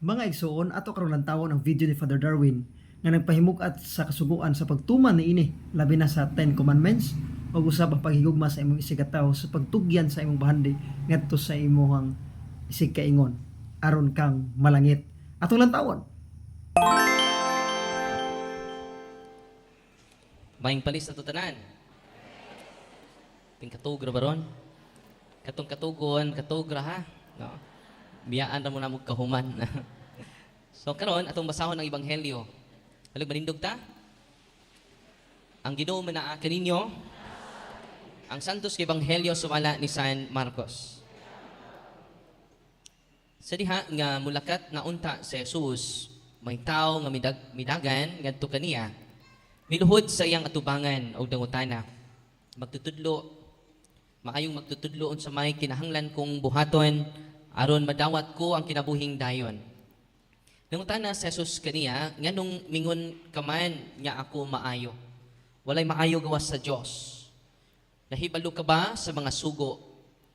Mga igsoon ato karon lantawon ang video ni Father Darwin nga nagpahimug-at sa kasuguan sa pagtuman niini labi na sa Ten Commandments ug usab ang paghigugma sa imong isigataw sa pagtugyan sa imong bahandi ngadto sa imong isig kaingon aron kang malangit. Atong lantawon. Maing palis na tanan. Ting katugra baron. Katong katugon, katugra ha. No. Biyaan ra mo na mo kahuman. So karon atong basahon ang ebanghelyo. Halig manindog ta? Ang Ginoo manaa kaninyo ang santos nga ebanghelyo sumala ni San Marcos. Sa diha nga mulakat nga unta si Jesus, may tao nga midagan ngadto kaniya. Miluhod sa iyang atubangan o dangutana. Magtutudlo, maayong magtutudlo unsa may kinahanglan kong buhaton aron madawat ko ang kinabuhing dayon. Dangutana si Jesus kaniya, nganong mingon ka man nga ako maayo. Walay maayo gawas sa Dios. Nahibalo ka ba sa mga sugo?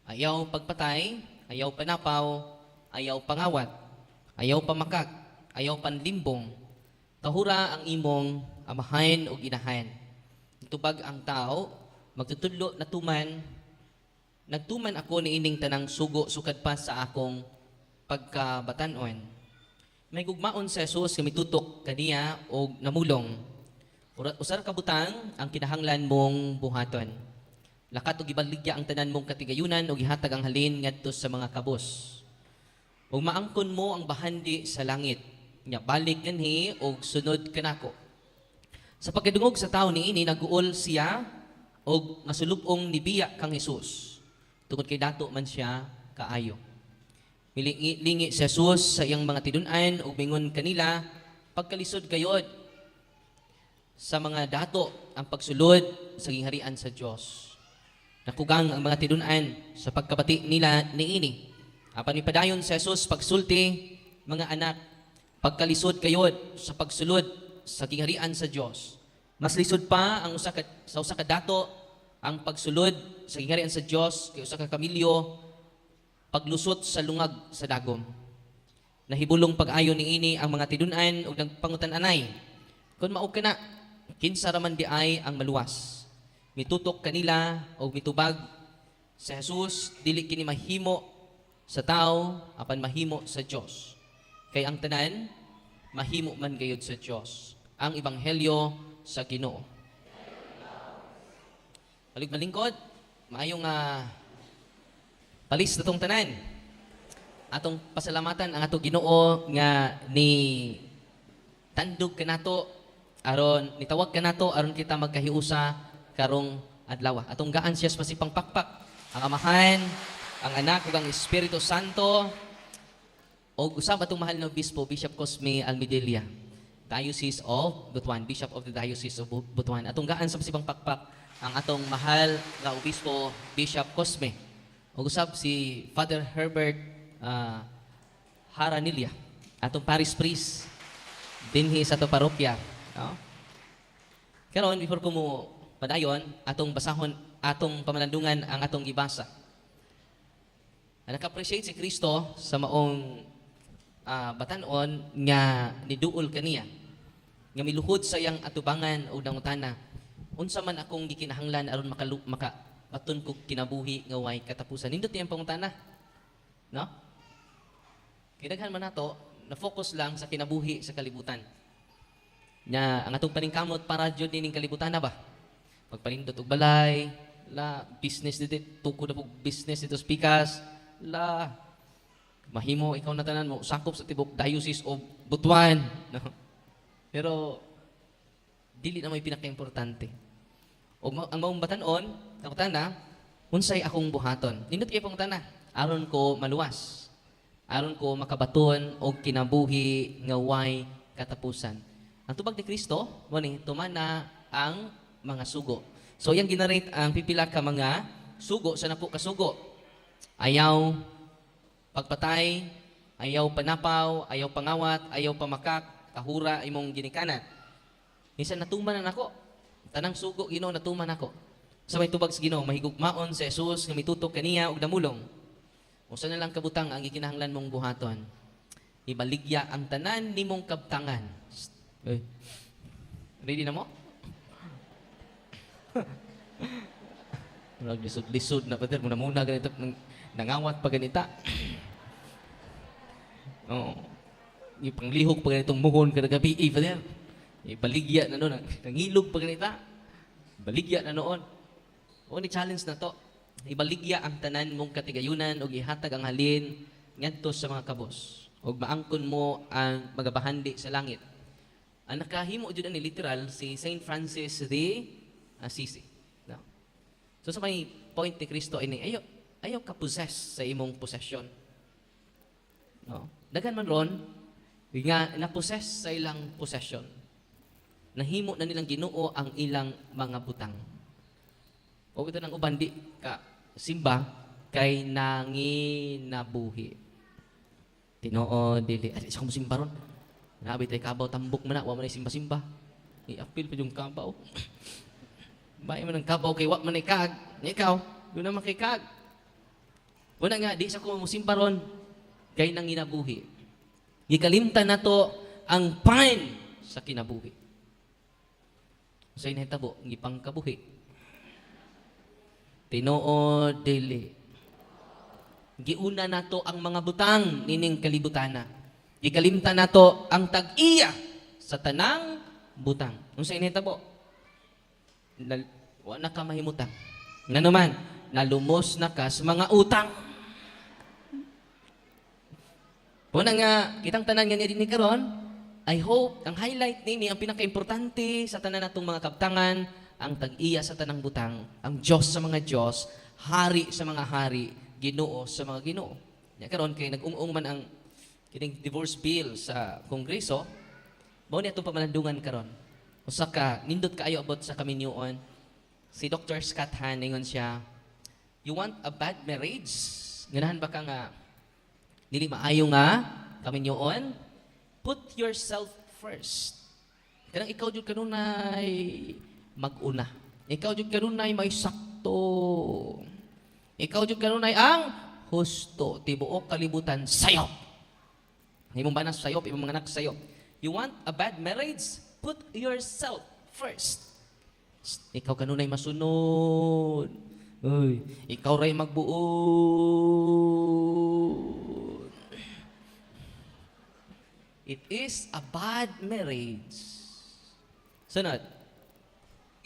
Ayaw pagpatay, ayaw panapaw, ayaw pangawat, ayaw pamakak, ayaw panlimbong. Tahura ang imong amahan o inahan. Tubag ang tao, magtutudlo na tuman, nagtuman ako ni ining tanang sugo sukad pa sa akong pagkabatanon. May gugmaon sa Jesus nga mitutok kaniya o namulong. Usar kabutang ang kinahanglan mong buhaton. Lakat o gibaligya ang tanan mong katigayunan o gihatag ang halin ngadto sa mga kabos. O maangkon mo ang bahandi sa langit. Nya balik kanhi o sunod kanako. Sa pagkadungog sa tao niini naguol siya o nasulupong nibiya kang Jesus. Tungod kay dato man siya kaayo. Milingi si Jesus sa iyang mga tidun-an o mingon kanila, pagkalisod kayod sa mga dato ang pagsulod sa gingharian sa Dios. Nakugang ang mga tidun-an sa pagkabati nila niini. Apan ipadayon si Jesus pagsulti, mga anak, pagkalisod kayod sa pagsulod sa gingharian sa Dios. Mas lisod pa ang usa ka dato ang pagsulod sa gingharian sa Dios kay usa ka kamilyo paglusot sa lungag sa dagom. Nahibulong pag-ayo niini ang mga tidun-an ug nagpangutan-anay. Kun mao kana, kinsa ra man di ay ang maluwas. Mitutok kanila o mitubag sa Jesus dili kini mahimo sa tao apan mahimo sa Dios. Kay ang tanan mahimo man gayud sa Dios. Ang ebanghelyo sa Ginoo. Balik malingkod, maayong palis natong tanan. Atong pasalamatan ang atong Ginoo nga ni tandog kanato aron nitawag kanato aron kita magkahiusa karong adlaw. Atong gaan siya pasipang pakpak ang Amahan, ang Anak ug ang Espiritu Santo. O usab atong mahal na obispo Bishop Cosme Almedelia, Diocese of Butuan, Bishop of the Diocese of Butuan. Atong gaan sa pasipang pakpak ang atong mahal na obispo Bishop Cosme. O usab si Father Herbert Haranilia, atong parish priest dinhi sa atong parokya. No? Karon before ko mo padayon, atong basahon, atong pamalandungan ang atong gibasa. Naka-appreciate si Kristo sa maong batanon nga niduol kaniya, nga miluhod sa iyang atubangan o dangutana. Unsa man akong gikinahanglan aron makabaton ko kinabuhi nga way katapusan. Nindot iyang pangutana. No? Kidaghan man nato, na-focus lang sa kinabuhi sa kalibutan. Nya ang atong paningkamot para jud ning kalibutan na ba? Pagpanindot og balay, la business dito, tukod na po business dito spikas, la mahimo ikaw na tanan mo sakop sa tibok Diocese of Butuan. No? Pero dili na may pinaka-importante. O ang maong batanon, nakutana, unsay akong buhaton. Nindot kay pangutana, aron ko maluwas. Aron ko makabaton og kinabuhi nga way katapusan. Ang tubag ni Kristo, mo ni tumana ang mga sugo. So yang ginarate ang pipila ka mga sugo sa napo ka sugo. Ayaw pagpatay, ayaw panapaw, ayaw pangawat, ayaw pamakak, tahura imong ginikanan. Minsan natuman na nako. Tanang sugo Ginoo natuman nako. Sa may tubag sa Ginoo, mahigugmaon si Jesus nga mitutok kaniya og damulong. Usa na lang kabutang ang gikinahanglan mong buhaton. Ibaligya ang tanan nimong kabtangan. Uy. Ready na mo? Lisod-lisod na pater. Muna ganito. Nangawat pa ganita. Oh. Ipanglihok pa ganitong muhon kada gabi. Pater. Ibaligya na noon. Nangilog pa ganita. Baligya na noon. O ni challenge na to. Ibaligya ang tanan mong katigayunan o ihatag ang halin ngadto sa mga kabos. O maangkon mo ang magabahandi sa langit. Ang nakahimo jud ni literal si Saint Francis de Assisi. No? So sa may point ni Kristo ini ayaw ka possess sa imong possession. No? Daghan man ron nga na-possess sa ilang possession. Nahimo na nilang Ginoo ang ilang mga butang. O ito ng uban di ka simba kay nanginabuhi. Tinoo dili. Ay, isa ko mo simba ron. Nabi tayo kabaw tambok man na. Wa man ay simba-simba. I-appeal pa yung kabaw. Bahay man ang kabaw kay wa man ay kag. Ikaw, doon naman kay kag. Una nga, di sa ko mo simba ron. Kay nanginabuhi. Ikalimtan na to ang pain sa kinabuhi. Sa inahitabo, ngipang kabuhi. Tinoo dili. Giuna nato ang mga butang nining kalibutana. Ikalimtan nato ang tag-iya sa tanang butang. Unsa inahitabo? Wa na ka mahimutang. Ngano man, nalumos na ka sa mga utang. Puna nga, kitang tanan nga niya din karon, I hope, ang highlight nini, ang pinaka-importante sa tanan natong mga kabtangan, ang tag-iya sa tanang butang, ang Diyos sa mga Diyos, hari sa mga hari, Ginoo sa mga Ginoo. Ya karon kay nag-ung man ang kining divorce bill sa Kongreso, mao ni atong pamalandungan karon. Usa ka nindot kaayo abot sa kaminyoon. Si Dr. Scott Hahn ingon siya, you want a bad marriage? Ganahan ba ka nga dili maayo nga kaminyoon? Put yourself first. Kanang ikaw jud kanunay mag-una. Ikaw jud kanunay may sakto. Ikaw jud kanunay ang husto. Tibuok kalibutan sayop. Imong banas sayop, imong mga anak sayop. You want a bad marriage? Put yourself first. Ikaw kanunay masunod. Uy, ikaw ray magbuod. It is a bad marriage. Sunod.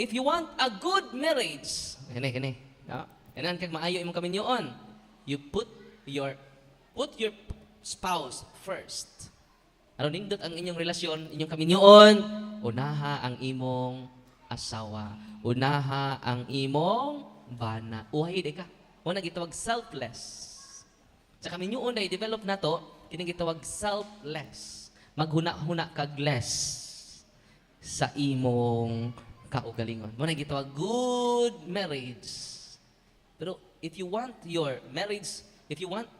If you want a good marriage, kani. No? Kanan kag maayo imong kaminyoon. You put your spouse first. Aron nindot ang inyong relasyon, inyong kaminyoon, unaha ang imong asawa. Unaha ang imong bana. Uhay di ka. Una gitawag selfless. Sa kaminyoon na i-develop nato, kining gitawag selfless. Maghuna-huna kag less sa imong kaugalingon. Muna gitawag good marriage. Pero if you want your marriage as if you want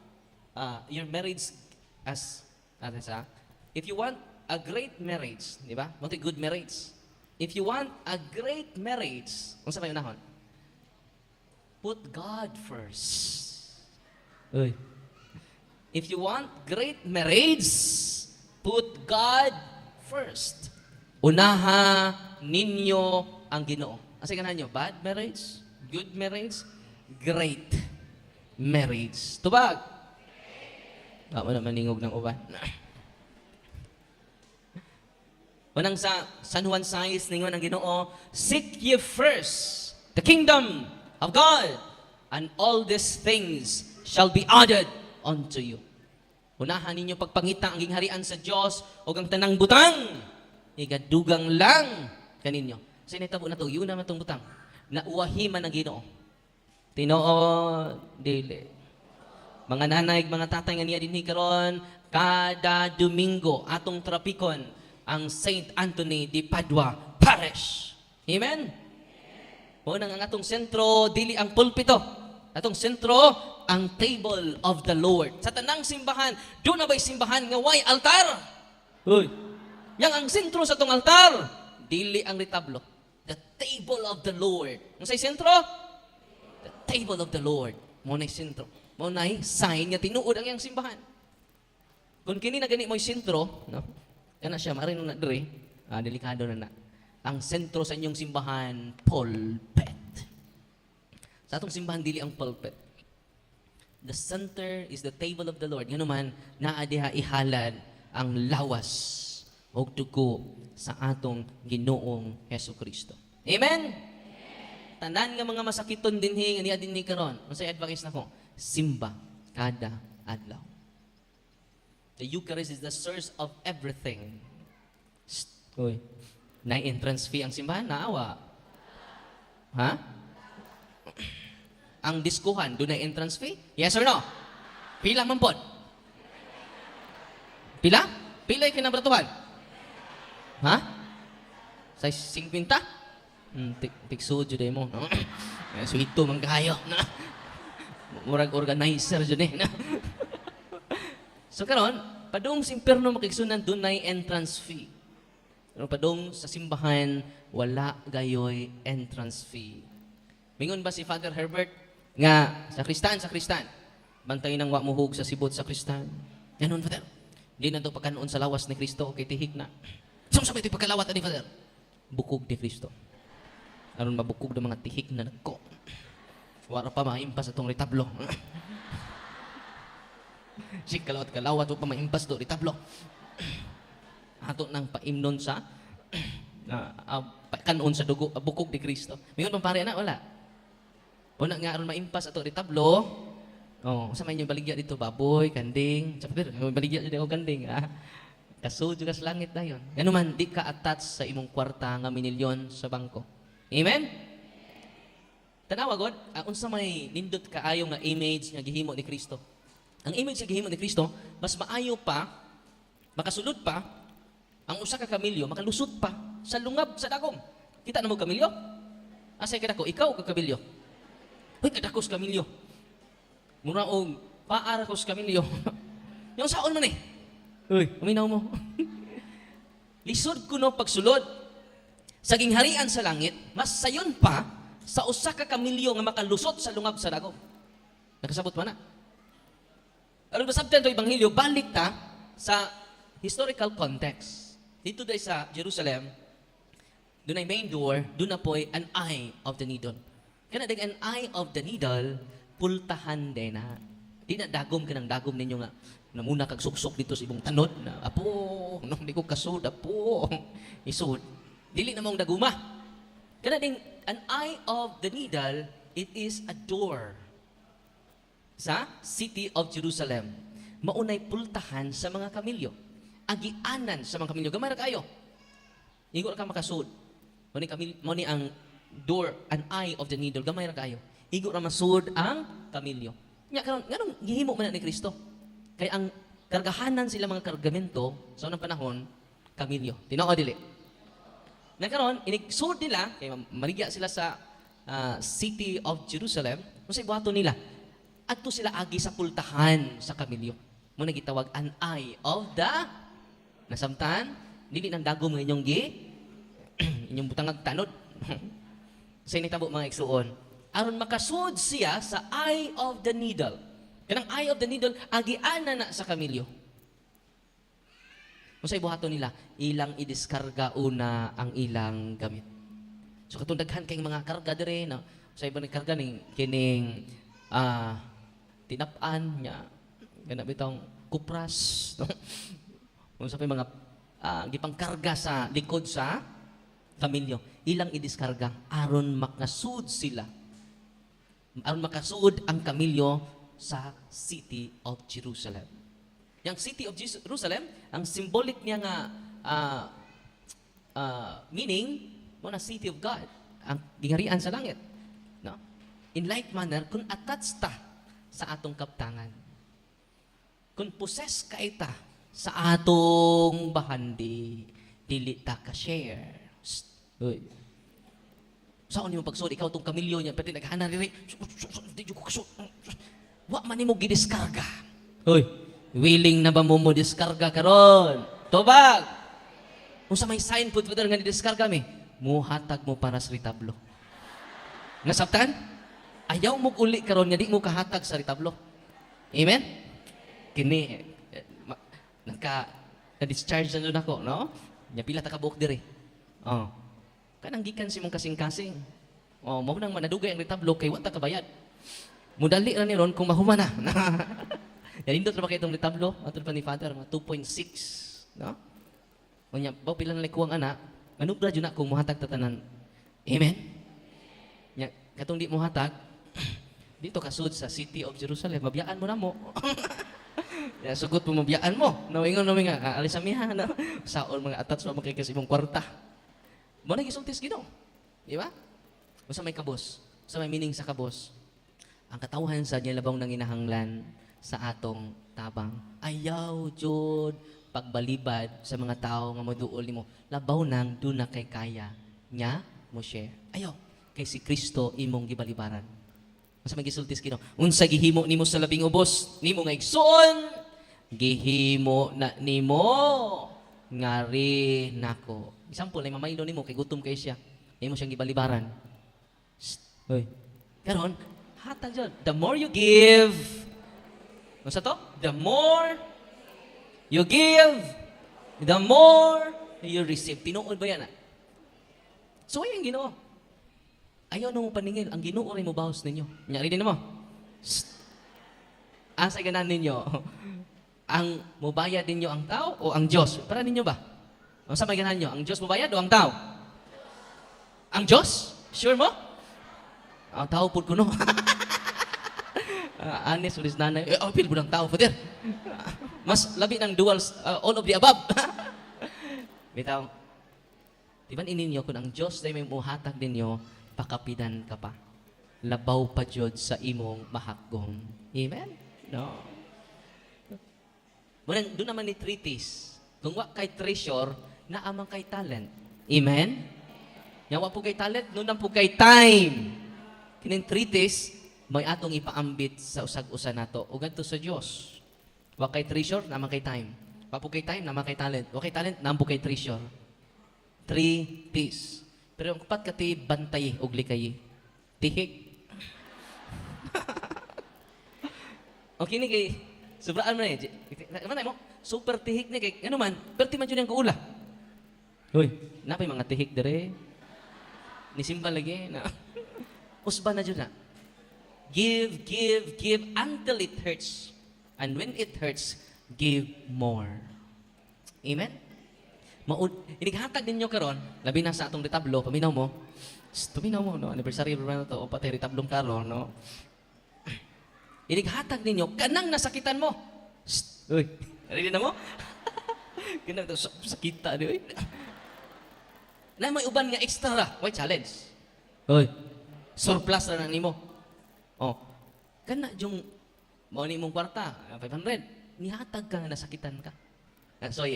a great marriage, di ba? Mo good marriage. If you want a great marriage, unsa may unahon? Put God first. Uy. If you want great marriage, put God first. Unaha ninyo ang Ginoo. Asa ganahan nyo? Bad marriage? Good marriage? Great marriage. Tubag? Ako na maningog ng uban. Unang sa San Juan 6, ningon ang Ginoo, seek ye first the kingdom of God, and all these things shall be added unto you. Unahan ninyo pagpangita ang gingharian sa Dios o ang tanang butang. Igadugang lang kaninyo. Sa initabo na to, yun naman itong butang. Nauwahiman ang Ginoo. Tinoo, dili. Mga nanay, mga tatay nga niya din karon, kada Domingo atong trapikon ang Saint Anthony de Padua Parish. Amen? Unang ang atong sentro, dili ang pulpito. Atong sentro, ang table of the Lord. Sa tanang simbahan, doon na ba'y simbahan nga way altar? Uy. Yang ang sentro sa atong altar, dili ang retablo. The table of the Lord. Ang say sentro? The table of the Lord. Mo na'y sentro. Mo na'y sign nga tinuod ang iyang simbahan. Kung kini na gani mo'y sentro, no? Kana siya marin na dire, delikado na na. Ang sentro sa inyong simbahan, pulpit. Sa atong simbahan dili ang pulpit. The center is the table of the Lord. Nga naman, naa diha ihalad ang lawas o dugo sa atong Ginoong Hesukristo. Amen? Tanan nga mga masakiton dinhi, nga niya dinhi karon. Unsay advice nako? Simba kada adlaw. The Eucharist is the source of everything. Uy, na entrance fee ang simbahan, naawa. Ha? Ang diskuhan, doon na entrance fee? Yes or no? Pila man pod? Pila? Pila yung kinabratuhan? Ha? Sa 50? Tikso dyan mo. No? So ito, manggayo. Murag organizer dyan eh. So karon, padung sa impyerno makiksunan, doon na entrance fee. Pero padung sa simbahan, wala gayoy entrance fee. Mingon ba si Father Herbert nga sa Kristan, bantay nang wa muhug sa sibot sa Kristan. Ganon, Father. Di na to pagkanoon sa lawas ni Kristo, kay tihik na. Saan sa may pagkalawat ni Father? Bukog ni Kristo. Aron mabukog ng mga tihik na nagko. Wala pa maimpas atong retablo. Si kalawat, wa pa maimpas do retablo. Ato nang paimnon sa kanon sa dugo, bukog ni Kristo. Mingon pare na, wala. Una nga aron maimpas ato retablo. Oh, sa may baligya dito baboy, kanding. Sa pero baligya dito ako kanding, ha. Kaso juga sa langit dayon. Ngano man di ka attach sa imong kwarta nga minilyon sa bangko. Amen. Tanawa god, unsa may nindot kaayo nga image nga gihimo ni Kristo. Ang image nga gihimo ni Kristo, mas maayo pa, makasulod pa, ang usa ka kamilyo makalusot pa sa lungab sa dagom. Kita na mo kamilyo? Asay kadako, ikaw ka kamilyo. Uy, kadakos kamilyo. Mura og paar ko sa kamilyo. Yung saon man eh. Uy, uminaw mo. Lisod ko no pagsulod. Sa gingharian sa langit, mas sayon pa sa usa ka kamilyo nga makalusot sa lungab sa dagom. Nakasabot man na. Aron basabtan to ebanghelyo, balik ta sa historical context. Dito dahil sa Jerusalem, doon ay main door, doon na po ay an eye of the needle. Kaya na an eye of the needle, pultahan din na. Di na dagom ka ng dagom ninyo nga, na muna kag suksok dito sa ibong tanod, na apo, nung di ko kasud, apo, isud. Dili na mong daguma. Kaya na an eye of the needle, it is a door sa city of Jerusalem. Maunay pultahan sa mga kamilyo. Agianan sa mga kamilyo. Gamay ra kayo. Igo ra ka makasud. Mo ni ang door, an eye of the needle. Gamay ra kayo. Igo ra masud ang kamilyo. Nya karon nganong gihimo man na ni Kristo? Kay ang kargahanan sila mga kargamento sa unang panahon, kamilyo. Tinuod dili. Na karon inigsud nila kay maligya sila sa city of Jerusalem. Unsay buhaton nila? Adto sila agi sa pultahan sa kamilyo. Mo na gitawag an eye of the nasamtan, dili nang dagom nga inyong inyong butangag tanod. Sa initabo mga igsuon, aron makasud siya sa eye of the needle. Kanang eye of the needle, agiana na sa kamilyo. Masay buhaton nila, ilang idiskarga una ang ilang gamit. So katong daghan kayong mga karga dire, no? Sa ibang karga ning kining tinap-an nya, ganap itong kupras, no? Kung sa mga gipangkarga sa likod sa kamilyo, ilang idiskarga aron makasud sila. Aron makasud ang kamilyo sa city of Jerusalem. Yang city of Jerusalem, ang symbolic niya nga meaning mo na city of God, ang gingharian sa langit. No? In like manner, kung attached ta sa atong kaptangan, kung possess ka ita sa atong bahandi, dili ta ka share. Uy. Saan niyo pagsud ikaw tong kamilyo niya pati naghanan diri. Di ko kasud. Wa man nimo gidiskarga. Hoy, willing na ba mo diskarga karon? Tubag. Unsa may sign pud nga ni diskarga mi? Muhatag mo para sa retablo. Nasabtan? Ayaw mo uli karon nga di mo kahatag sa retablo. Amen? Kini na-discharge na doon ako, no? Nya pila ta ka buok diri. Oh. Kanang gikan si mong kasing-kasing. Oh, mao nang manadugay ang retablo kay wa ta kabayad. Mudali ra ni ron kung mahuman na. Yan indot ra ba kay itong retablo? Atol pa ni Father, mga 2.6, no? Unya, baw pila na likuang ana, manubra jud na kung muhatag tatanan. Amen. Nya katong di muhatag, dito kasud sa City of Jerusalem, mabiyaan mo na mo. Ya, sugot mo mabiyaan mo. Nawingon namin nga, alis amiha, no? Saon mga atats mo makikas imong kwarta. Mo na gisultis Ginoo. Di ba? Usa may kabos, usa may meaning sa kabos. Ang katawhan sa niya labaw nang inahanglan sa atong tabang. Ayaw jud pagbalibad sa mga tao nga moduol nimo. Labaw nang do na kay kaya nya mo share. Ayaw kay si Kristo imong gibalibaran. Unsa may gisultis Ginoo? Unsa gihimo nimo sa labing ubos nimo nga igsoon, gihimo na nimo ngari nako. Example, ay mamaylo nimo kay gutom kay siya. Imo siyang gibalibaran. Hoy. Karon, hatag jud. The more you give, unsa to? The more you give, the more you receive. Tinuod ba yan? So, ayun Ginoo. Ayaw na mo paningil. Ang Ginoo rin mo bahos ninyo. Nyari din mo. Asa ganan ninyo? Ang mubayad ninyo ang tao o ang Diyos? Para ninyo ba? Ang sa may ganan nyo? Ang Diyos mubayad o ang tao? Ang Diyos? Sure mo? Ang tao po kuno. Honest, ulis nanay. Pil mo ng tao, Father. Mas labi ng dual, all of the above. Bitaw, di ba ininyo kung ang Diyos na may muhatag ninyo, pakapidan ka pa. Labaw pa Diyod sa imong mahakgong. Amen? No. Doon naman ni treatise. Kung wa kay treasure, naamang kay talent. Amen? Yang wa po kay talent, noon po kay time. Kining treatise, may atong ipaambit sa usag-usa nato. O ganito sa Diyos. Wa kay treasure, naman kay time. Wa po kay time, naman kay talent. Wa kay talent, naman po kay treasure. 3 T's. Pero ang kapat kati bantay og likay. Tihik. Okay ni kay sobraan man eh. Manay mo, super tihik ni kay ano man, perti man jud ang kuula. Hoy, napay mga tihik dire. Nisimba lagi na. Usba na jud na. Give, give, give until it hurts. And when it hurts, give more. Amen? Inighatag ninyo karon, labi na sa atong retablo, paminaw mo. Paminaw mo, no? Anniversary na to, o pati retablong karon, no? Inighatag ninyo, kanang nasakitan mo. Uy, narinig na mo? Kanang sakita, di, uy. Na may uban nga extra ra, why challenge? Uy, surplus na nimo. Oh, kana yung mo ni mong kwarta, 500. Nihatag ka nga nasakitan ka. So,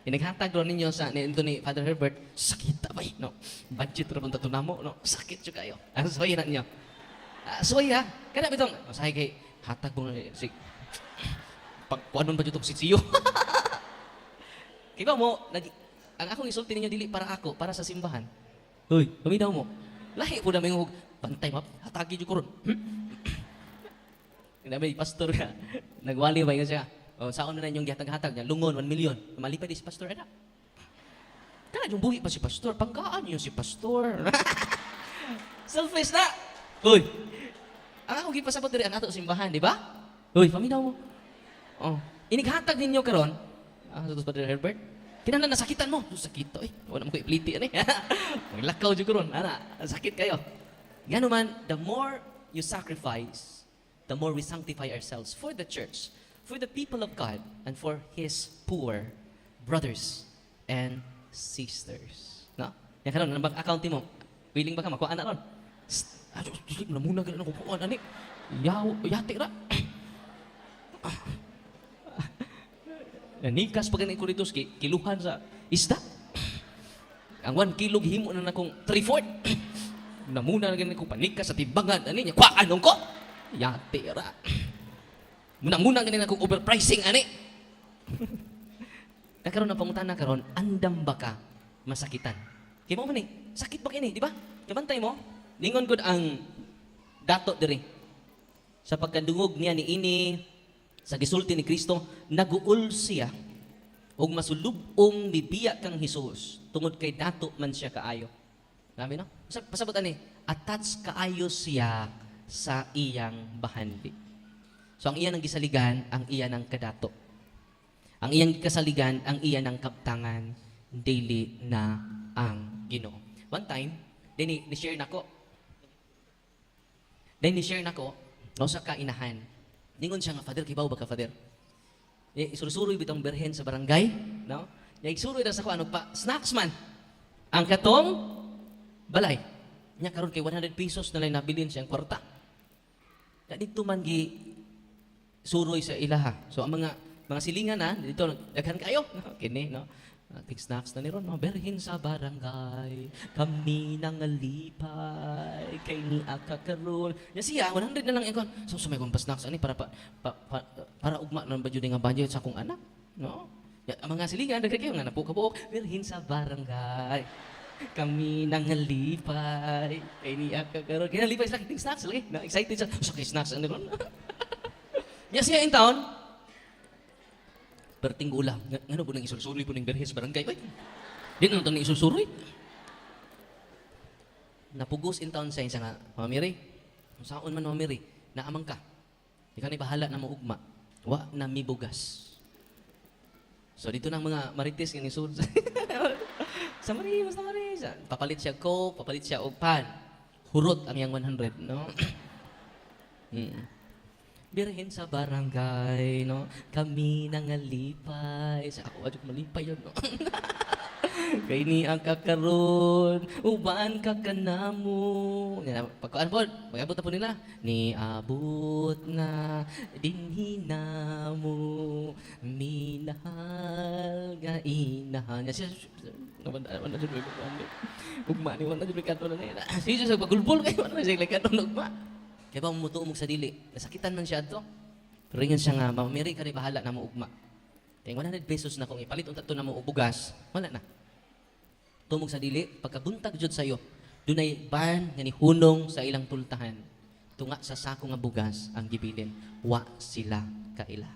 inighatag ron ninyo sa ni Father Herbert, sakita ba no? Budget ron punta to namo, no? Sakit jud kayo. So, na niyo. So, kana bitong, sahay kay hatag mo si pagkuanon ba jud tong sitsiyo. Kaya ba mo, ang akong isulti ninyo dili para ako, para sa simbahan. Hoy, paminaw mo. Lahi po namin yung pantay map, hatagi jud ko ron. May pastor ka, nagwali ba yun siya? O, saan na yung gihatag-hatag niya? Lungon, 1 million. Malipad si pastor, ana. Kana yung buhi pa si pastor, pangkaan niyo si pastor. Selfish na! Hoy! Ang ako gipasabot diri ang ato simbahan, di ba? Hoy, paminaw mo. Oh, inighatag ninyo karon. Sa Father Herbert. Kinahanglan nasakitan mo. Sakit to, wala mo ko ipliti ani. Maglakaw jud karon, ana. Sakit kayo. Gano man, the more you sacrifice, the more we sanctify ourselves for the church, for the people of God, and for His poor brothers and sisters. No? Yan karon, nang accounting mo, willing ba ka makuha na ron? Dili mo na muna ganun kung kuhaan, ani. Yati ra. Nikas pa ganun ko dito, kiluhan sa isda. Ang 1 kilo gihimo na akong 3/4. Namuna na ganun ko panikas sa timbangan, ani niya, kwa anong ko? Yati ra. Muna ganun akong overpricing, ani. Nakaroon na pangutana karon, andam ba ka masakitan? Kaya mo man sakit ba kini, di ba? Kabantay mo, lingon gud ang dato diri. Sa pagkadungog niya ni ini, Sa gisulti ni Kristo, naguol siya ug masulubong bibiya kang Hesus tungod kay dato man siya kaayo. Grabe no? Pasabot ani, attach kaayo siya sa iyang bahandi. So ang iyan ang gisaligan, ang iyan ang kadato. Ang iyang kasaligan, ang iyan ang kaptangan, dili na ang Ginoo. One time, ni-share nako. Ni-share nako, no sa kainahan. Ningon siya nga, Father, kibaw ba ka, Father? Isurusuroy bitong berhen sa barangay, no? Isuruy na sa ko, ano pa, snacks man. Ang katong balay. Nya karon kay 100 pesos na lang nabilin siyang kwarta. Na dito man gi suroy sa ilaha. So ang mga silingan na dito daghan kayo, no? Kini, no? Tig snacks na ni ron, no? Berhin sa barangay, kami nangalipay, kay ni akakaroon. Ya siya, 100 na lang ikon. So sumay kong pa snacks ani para ugma na ba jud nga budget sa akong anak, no? Ya, ang mga silingan daghan kayo nga napukabuok, berhin sa barangay. Kami nangalipay, kay ni akakaroon. Kaya nalipay sila kiting snacks lagi. Na excited siya. So kay snacks ani ron. Ya siya in town. Perting ulam. Ngano po nang isulsuroy po ng berhes barangay? Uy, di na ito nang isulsuroy. Napugos in town sa nga, Mama Mary, saan man Mama Mary, naamang ka. Ikaw na bahala na maugma. Wa na mi bugas. So dito nang mga marites nga ni Sur. Sa Marie, basta Marie. Papalit siya coke, papalit siya og pan. Hurot ang yang 100, no? Birhen sa barangay, no? Kami nangalipay. Sa ako, adyo malipay yun, no? Kay ni ang kakaroon, uban ka kanamo. Pagkaan po, mag-abot na po nila. Ni abot na dinhina mo, minahal ga inahan. Wala dyan may pagkaan. Ugma ni wala dyan may kanto na nila. Sige, sa pagulbol kayo, wala dyan may kanto na ugma. Kaya ba mumutuumog sa dili? Nasakitan man siya ito. Pero ringan siya nga, Mama Mary, ka rin bahala na mo ugma. Kaya 100 pesos na kung ipalit unta ito na mo ubugas, wala na. Tumog sa dili, pagkabuntag jud sa iyo, dunay ban nga ni hunong sa ilang tultahan. Tunga sa sako nga bugas ang gibilin. Wa sila kaila.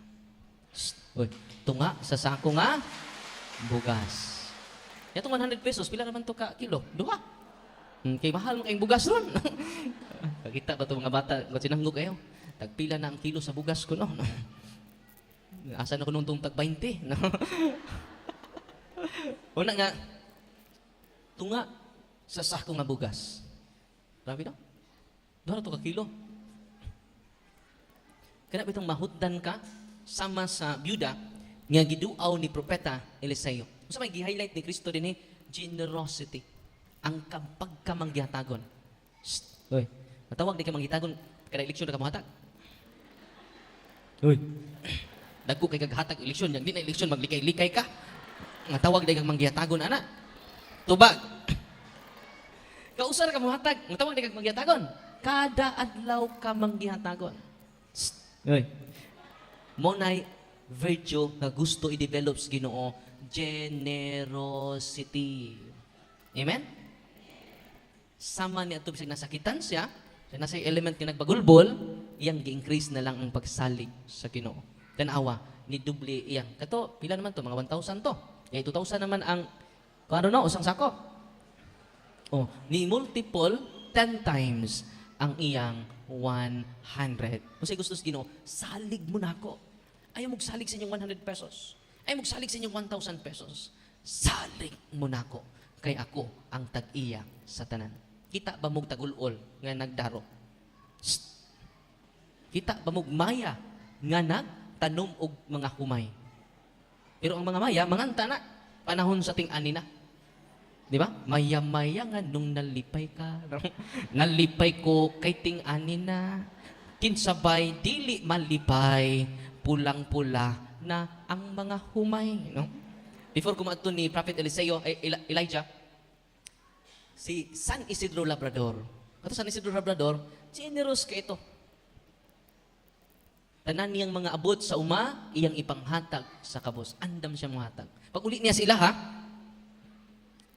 Oy, tunga sa sako nga bugas. Yatong 100 pesos, pila naman to ka kilo? Duha. Kay mahal mo kayong bugas ron. Kakita ba ito mga bata? Kung sinanggog kayo, tagpila na ang kilo sa bugas ko, no? Asa na ko nung itong tag 20, no? Una nga, tunga sa sako nga bugas. Grabe no? Doon na ito ka kilo. Kaya ba itong mahutdan ka sama sa byuda nga giduaw ni Propeta Eliseo. Sa may gi-highlight ni Kristo din generosity. Ang pagkamanggiatagon. Uy, matawag di ka manggitagon, kada eleksyon na ka mahatag. Uy, dagko kay kaghatag eleksyon, yang di na eleksyon, maglikay-likay ka. Matawag di ka manggihatagon, ana. Tubag. Kausar ka mahatag, matawag di ka manggihatagon. Kada adlaw ka manggihatagon. Uy, monay virtue na gusto i-develop sa Ginoo, generosity. Amen? Sama niya ito, bisag nasakitan siya, nasa element nga nagbagulbol, iyang gi-increase na lang ang pagsalig sa Ginoo. Tanawa, ni dubli iyang. Kato, pila naman to? Mga 1,000 to. Kaya 2,000 naman ang, kung ano na, usang sako. Oh, ni multiple 10 times ang iyang 100. Kung gusto sa Ginoo, salig mo na ako. Ayaw mong salig sa inyong 100 pesos. Ayaw mong salig sa inyong 1,000 pesos. Salig mo na ako. Kay ako ang tag-iya sa tanan. Kita ba mong tagulol nga nagdaro? Kita ba mong maya nga nagtanom og mga humay? Pero ang mga maya, manganta na. Panahon sa ting-ani na. Di ba? Maya-maya nga nung nalipay ka. Nalipay ko kay ting-ani na. Kinsabay, dili malipay. Pulang-pula na ang mga humay. No? Before kumato ni Prophet Eliseo, Elijah, si San Isidro Labrador. Kato San Isidro Labrador, generous ka ito. Tanan niyang mga abot sa uma, iyang ipanghatag sa kabos. Andam siya muhatag. Pag uli niya sila ha,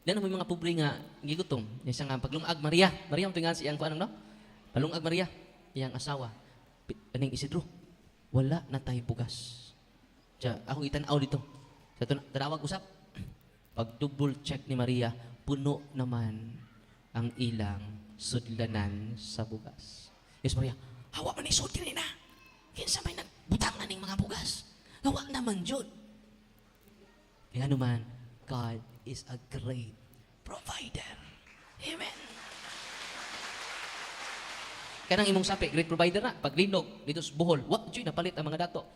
dan may mga pobre nga gigutom. Niya siya nga paglungag Maria. Maria ang tingan siyang kuanong no? Palungag Maria, iyang asawa. Aning Isidro. wala na tay bugas. Diya, ako itanaw dito. Sa tanawag usap. Pag double check ni Maria, puno naman ang ilang sudlanan sa bugas. Yes, Maria, hawa man isod kini na. Kinsa may nagbutang na ning mga bugas. Hawa naman jud. Kaya naman, God is a great provider. Amen. Kanang imong sapi, great provider na. Pag linog, dito sa Bohol, wak dyan, napalit ang mga dato.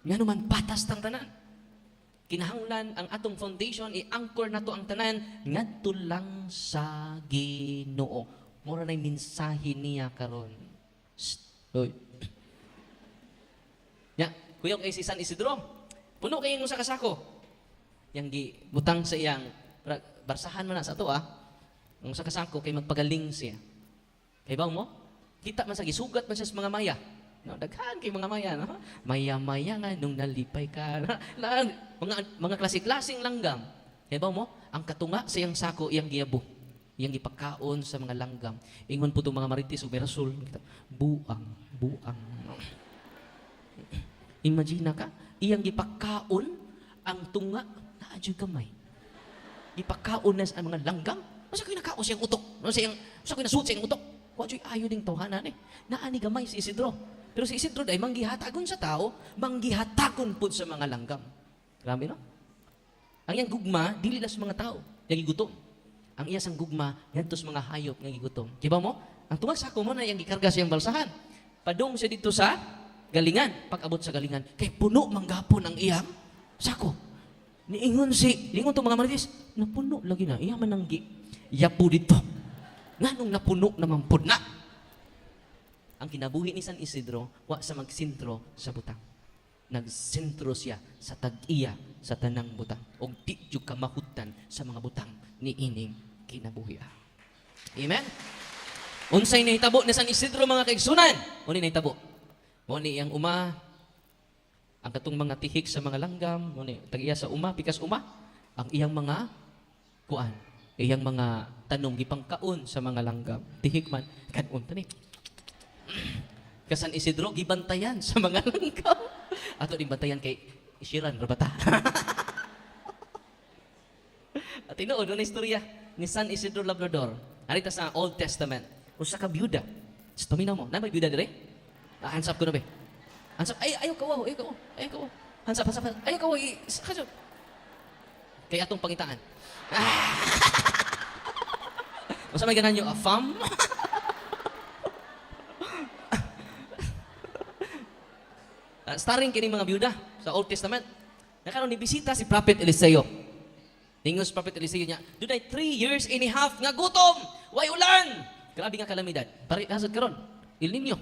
Nga naman, patas tang tanan. Kinahanglan ang atong foundation, i-anchor na to ang tanan, ngadto lang sa Ginoo. Mura na yung mensahe niya karon. Hoy. Ya, kuya kay si San Isidro. Puno kay mo sa kasako. Yang gibutang sa iyang barsahan man na sa ato Ang sa kasako kay magpagaling siya. Kay baw mo? Kita man sa gisugat man siya sa mga maya. No, daghan kay mga maya, no? Maya-maya nga nung nalipay ka. mga klase-klaseng langgam. Kay baw mo? Ang katunga sa iyang sako iyang giyabo. Iyang gipakaon sa mga langgam. Ingon po itong mga marites o merasol. Buang. Imagine ka, iyang gipakaon ang tunga na adyo gamay. Gipakaon na sa mga langgam. Masa ko nakaon siyang utok? Masa ko nasuot siyang utok? Wadyo'y ayo ding tawhanan Naani gamay si Isidro. Pero si Isidro ay manggihatagon sa tao, manggihatagon po sa mga langgam. Grabe no? Ang iyang gugma, dili na sa mga tao. Yang gigutom. Ang iya sang gugma, yan sa mga hayop nga gigutom. Diba mo? Ang tungag sako mo na iyang gikarga siyang balsahan. Padung siya dito sa galingan. Pag-abot sa galingan, kay puno manggapon ang iyang sako. Niingon itong mga marites, napuno lagi na. Iya man ang yapo dito. Nga nung napuno naman po na. Ang kinabuhi ni San Isidro, wa sa magsintro sa butang. Nagsintro siya sa tag-iya sa tanang butang. O di yung kamahutan sa mga butang ni ining kinabuhi. Amen? Unsay nahitabo ni San Isidro mga kaigsunan? Uni nahitabo. Muni ang uma, ang katong mga tihik sa mga langgam, muni tag-iya sa uma, pikas uma, ang iyang mga kuan, iyang mga tanong gipangkaon sa mga langgam. Tihik man, kanon tani. Kasan Isidro gibantayan sa mga langgam. Ato din bantayan kay Isiran rabata. At tinuod na istorya ni San Isidro Labrador. Arita sa Old Testament. Usa ka byuda. Stamina mo. Namay byuda dire? Hands up ko na be. Hands up. Ayaw kawaw. Hands up. Ayaw kawaw. Kaya atong pangitaan. Masa may ganan nyo, fam? Starring kini mga byuda sa Old Testament. Nakaroon ni bisita si Prophet Eliseo. Tingos Prophet Eliseo niya, dunay 3 years and a half nga gutom, way ulan. Grabe nga kalamidad. Pare hasad karon, El Niño.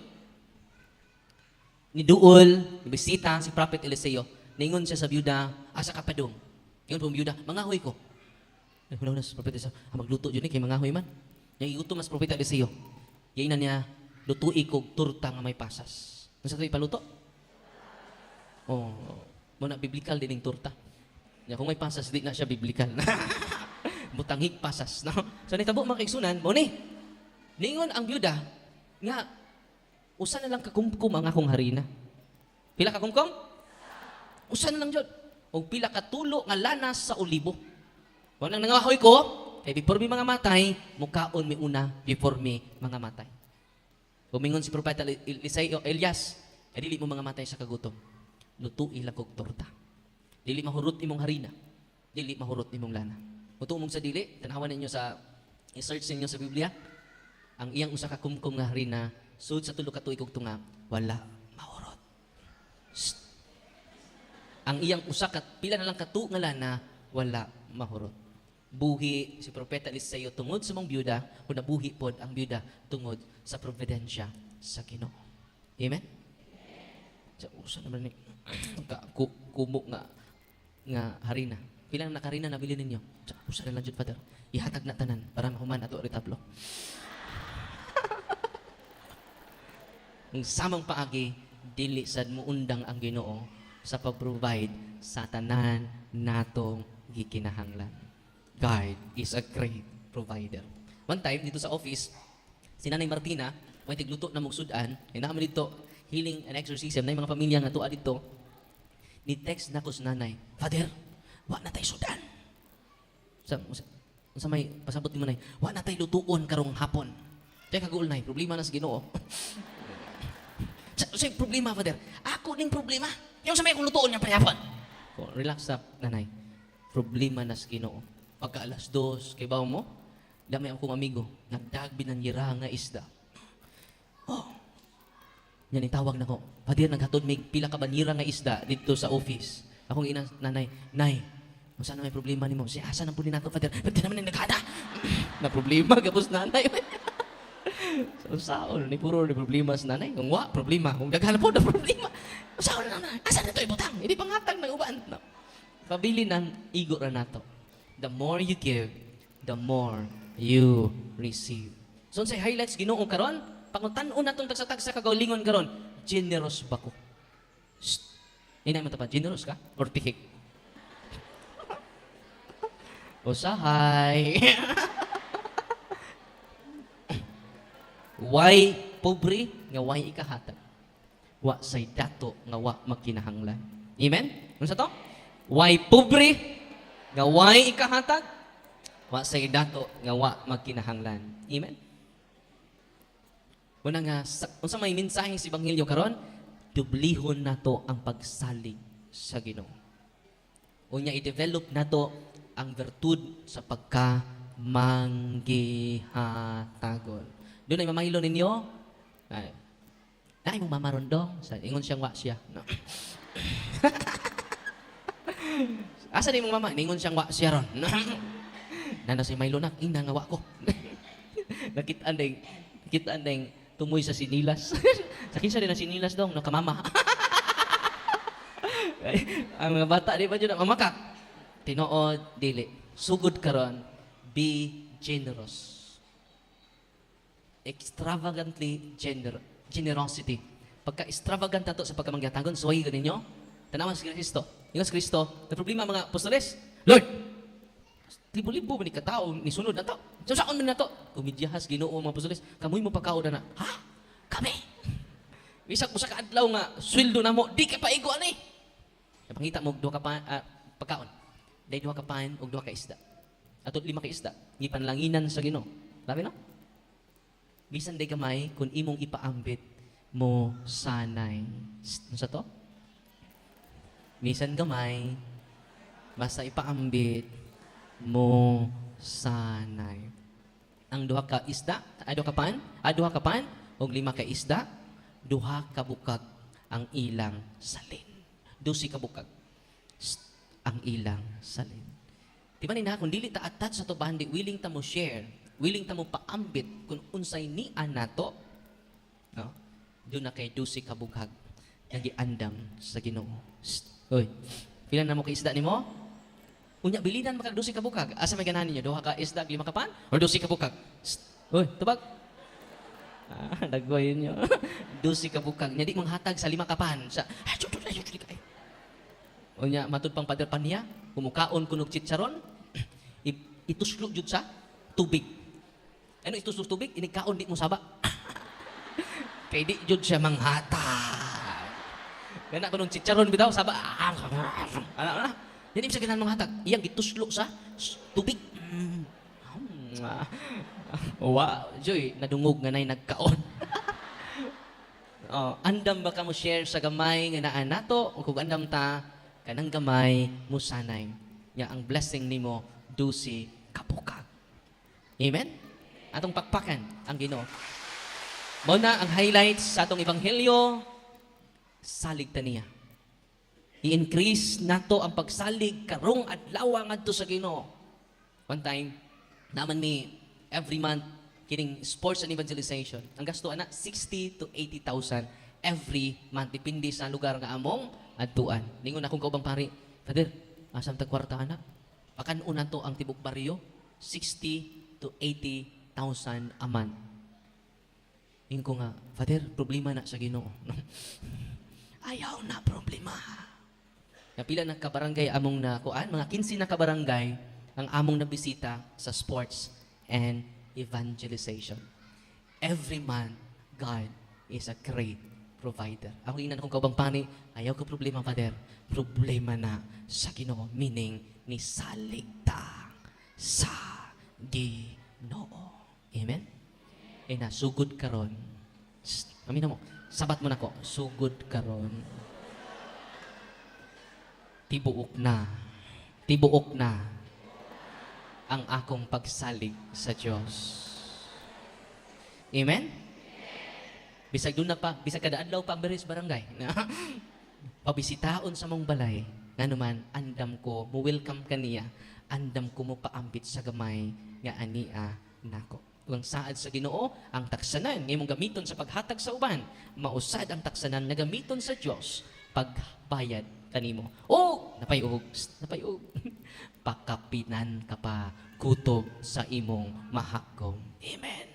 Ni duol, ni bisita si Prophet Eliseo. Ningon siya sa byuda, asa ka padung. Ingon po byuda, mangahoy ko. Hunaw na sa Prophet Eliseo, magluto yun kay mangahoy man. Yang igutom mas Prophet Eliseo. Yain na niya, lutu'i kog turta nga may pasas. Nasa ito ipaluto? Oh, muna biblikal din yung turta. Ya, kung may pasas, di na siya biblikal. Butangig pasas. No? So, nitabo mga kaigsunan, mo ni. Ningon ang byuda, nga, usa na lang kakumkum ang akong harina. Pila kakumkum? Usa na lang dyan. O pila katulo nga lanas sa olibo. Kung nang nangahoy ko, kay before mi mga matay, mukaon mi una before mi mga matay. Kumingon si Propeta Elias, ay dili mo mga matay sa kagutom. Lutu'i lang kog torta. Dili mahurot imong harina. Dili mahurot imong lana. Mutumong sa dili, tanawan ninyo sa i-search ninyo sa Biblia. Ang iyang usa ka kumkum nga harina, sud sa tulo ka tuig kog tunga, wala mahurot. Shh. Ang iyang usa ka pila na lang ka tu nga lana, wala mahurot. Buhi si Propeta Eliseo tungod sa mong byuda, o nabuhi pod ang byuda tungod sa providensya sa Ginoo. Amen? Sa usa naman ni kumo nga harina. Pilang nakarina na bilhin ninyo? Usa na lang jud Father. Ihatag na tanan para mahuman ato retablo. Ang samang paagi dili sad muundang ang Ginoo sa pag-provide sa tanan natong gikinahanglan. God is a great provider. One time dito sa office, si Nanay Martina, may tigluto na mugsudan, naman dito healing and exorcism na yung mga pamilya nga tuwa dito, ni text na ko sa nanay, Father, wa na tayo sudan. Sa may pasabot ni mo nay, wa na tayo lutuon karong hapon. Kaya kaguol nay, problema na sa Ginoo. Sa problema, Father, ako ning problema. Yung sa may akong lutuon niya parehapon. Oh, relax up, nanay. Problema na sa Ginoo. Pagka alas 2, kay bawo mo, dami akong amigo, nagdagbi ng yira nga isda. Oh, yan itawag na ko. Padir, naghatod may pila ka banira nga isda dito sa office. Akong ina, nanay, Nay, kung saan na may problema ni mo? Si asa nang puli nato, Padir? Pwede naman yung naghada. Na problema, gapos nanay. So, saon, ni puro ni problema sa nanay. Kung wa, problema. Kung daghan po na problema. Saon na nanay, asa na ito ibutang? Hindi pangatag ng uban. No. Pabili ng igo na nato. The more you give, the more you receive. So, sa highlights, Ginoong karon, pangutan-on natong tagsa-tagsa kagaulingon karon, generous ba ko? Inay mo pa, generous ka? Or tihik? Usahay. Why pobre nga why ikahatag? Wa say dato nga wa magkinahanglan. Amen? Ano sa to? Why pobre nga why ikahatag? Wa say dato nga wa magkinahanglan. Amen? Una nga, unsa may mensahe sa Ebanghelyo karon, dublihon nato ang pagsalig sa Ginoo. Unya i-develop nato ang bertud sa pagkamanggihatagol. Doon ay mamahilo ninyo. Ay mong mamarondong. Ingon siyang wa siya. No. Asa ni mong mama? Ingon siyang wa siya ron. No. Nana si Milo na, ina nga wa ko. Nakitaan ding tumoy sa sinilas. Sa kinsa din na sinilas dong, no kamama. Ang mga bata di ba dyan mamaka? Tinood, dili. Sugod karon, be generous. Extravagantly generosity. Pagka extravagant nato sa pagkamanggiatagon, suway ganin nyo. Tanawan si Kristo. Yung si Kristo, na problema mga apostoles, Lord, libo-libo ba ni katao, ni sunod na to? So saan man na to? Kumidyahas, Ginoo mga apostoles, kamoy mo pagkaon na. Ha? Kami? Bisag mo sa kaadlaw nga, sweldo na mo, di ka paigo ani. Napangita mo, duha ka pagkaon. Dahil duha ka pain o duha ka isda. Ato 5 ka isda. Gipanlanginan sa Ginoo. Labi no? Bisan day gamay, kung imong ipaambit mo sanay. Ano sa to? Bisan gamay, basta ipaambit mo sanay. Ang duha ka isda, duha ka pan, o 5 ka isda, duha ka bukag ang ilang salin. 12 ka bukag ang ilang salin. Di ba nina, kung dili ta attach sa to bandi, willing ta mo share, willing ta mo paambit kung unsay ni anato, no? Doon na kay 12 ka bukag nagiandam sa Ginoo. Oy, pila na mo kay isda nimo? Unya bilinan makag 12 ka bukag. Asa may ganahan ninyo? Duha ka isda, 5 ka pan, or 12 ka bukag? Oy, tubag. Dagway niyo. 12 ka bukag. Nya di manghatag sa 5 ka pan. Sa unya matud pang Padre Pania, kumukaon kunog chicharon, ituslo jud sa tubig. Ano ituslo tubig? Inikaon di mo saba. Kay di jud siya manghatag. Kana kunog chicharon bitaw saba. Ana. Yan ibig sabihin ng hatag. Iyang ituslo sa tubig. Wow, Joy, nadungog nga na'y nagkaon. Andam ba ka mo share sa gamay nga naan nato? O kung andam ta, kanang gamay mo sanay. Nga ang blessing nimo, 12 kapukag. Amen? Atong pakpakan ang Ginoo. Muna ang highlights sa atong Ebanghelyo, salig ta niya. I-increase nato ang pagsalig karong adlaw ngadto sa Ginoo. One time, naman mi every month kining sports and evangelization. Ang gasto ana 60 to 80,000 every month depende sa lugar nga among adtuan. Ningon akong kaubang pari, Father, asam tag kwarta ana? Pakan-una to ang tibok baryo, 60 to 80,000 a month. Ningon ko nga, Father, problema na sa Ginoo. Ayaw na problema. Napila na kabarangay among nakuan, mga 15 na kabarangay ang among nabisita sa sports and evangelization. Every month, God is a great provider. Ako inan kung kaubang pani, ayaw ko problema, Father. Problema na sa Ginoo, meaning ni saligta sa Ginoo. Amen? Eh na, sugod karon. Amin mo, sabat mo na ko, sugod karon. Tibuok na ang akong pagsalig sa Diyos. Amen? Bisag doon na pa, bisag kada adlaw pa ang beres barangay. Pabisitaon sa mong balay, nga naman, andam ko, mo welcome kaniya, andam ko mo paambit sa gamay, nga ania nako. Kung saad sa Ginoo, ang taksanan, nga imong gamiton sa paghatag sa uban, mausad ang taksanan na gamiton sa Diyos, pagbayad kanimo. Oh, napayog. Pakapinan ka pa, kutob sa imong mahakom. Amen.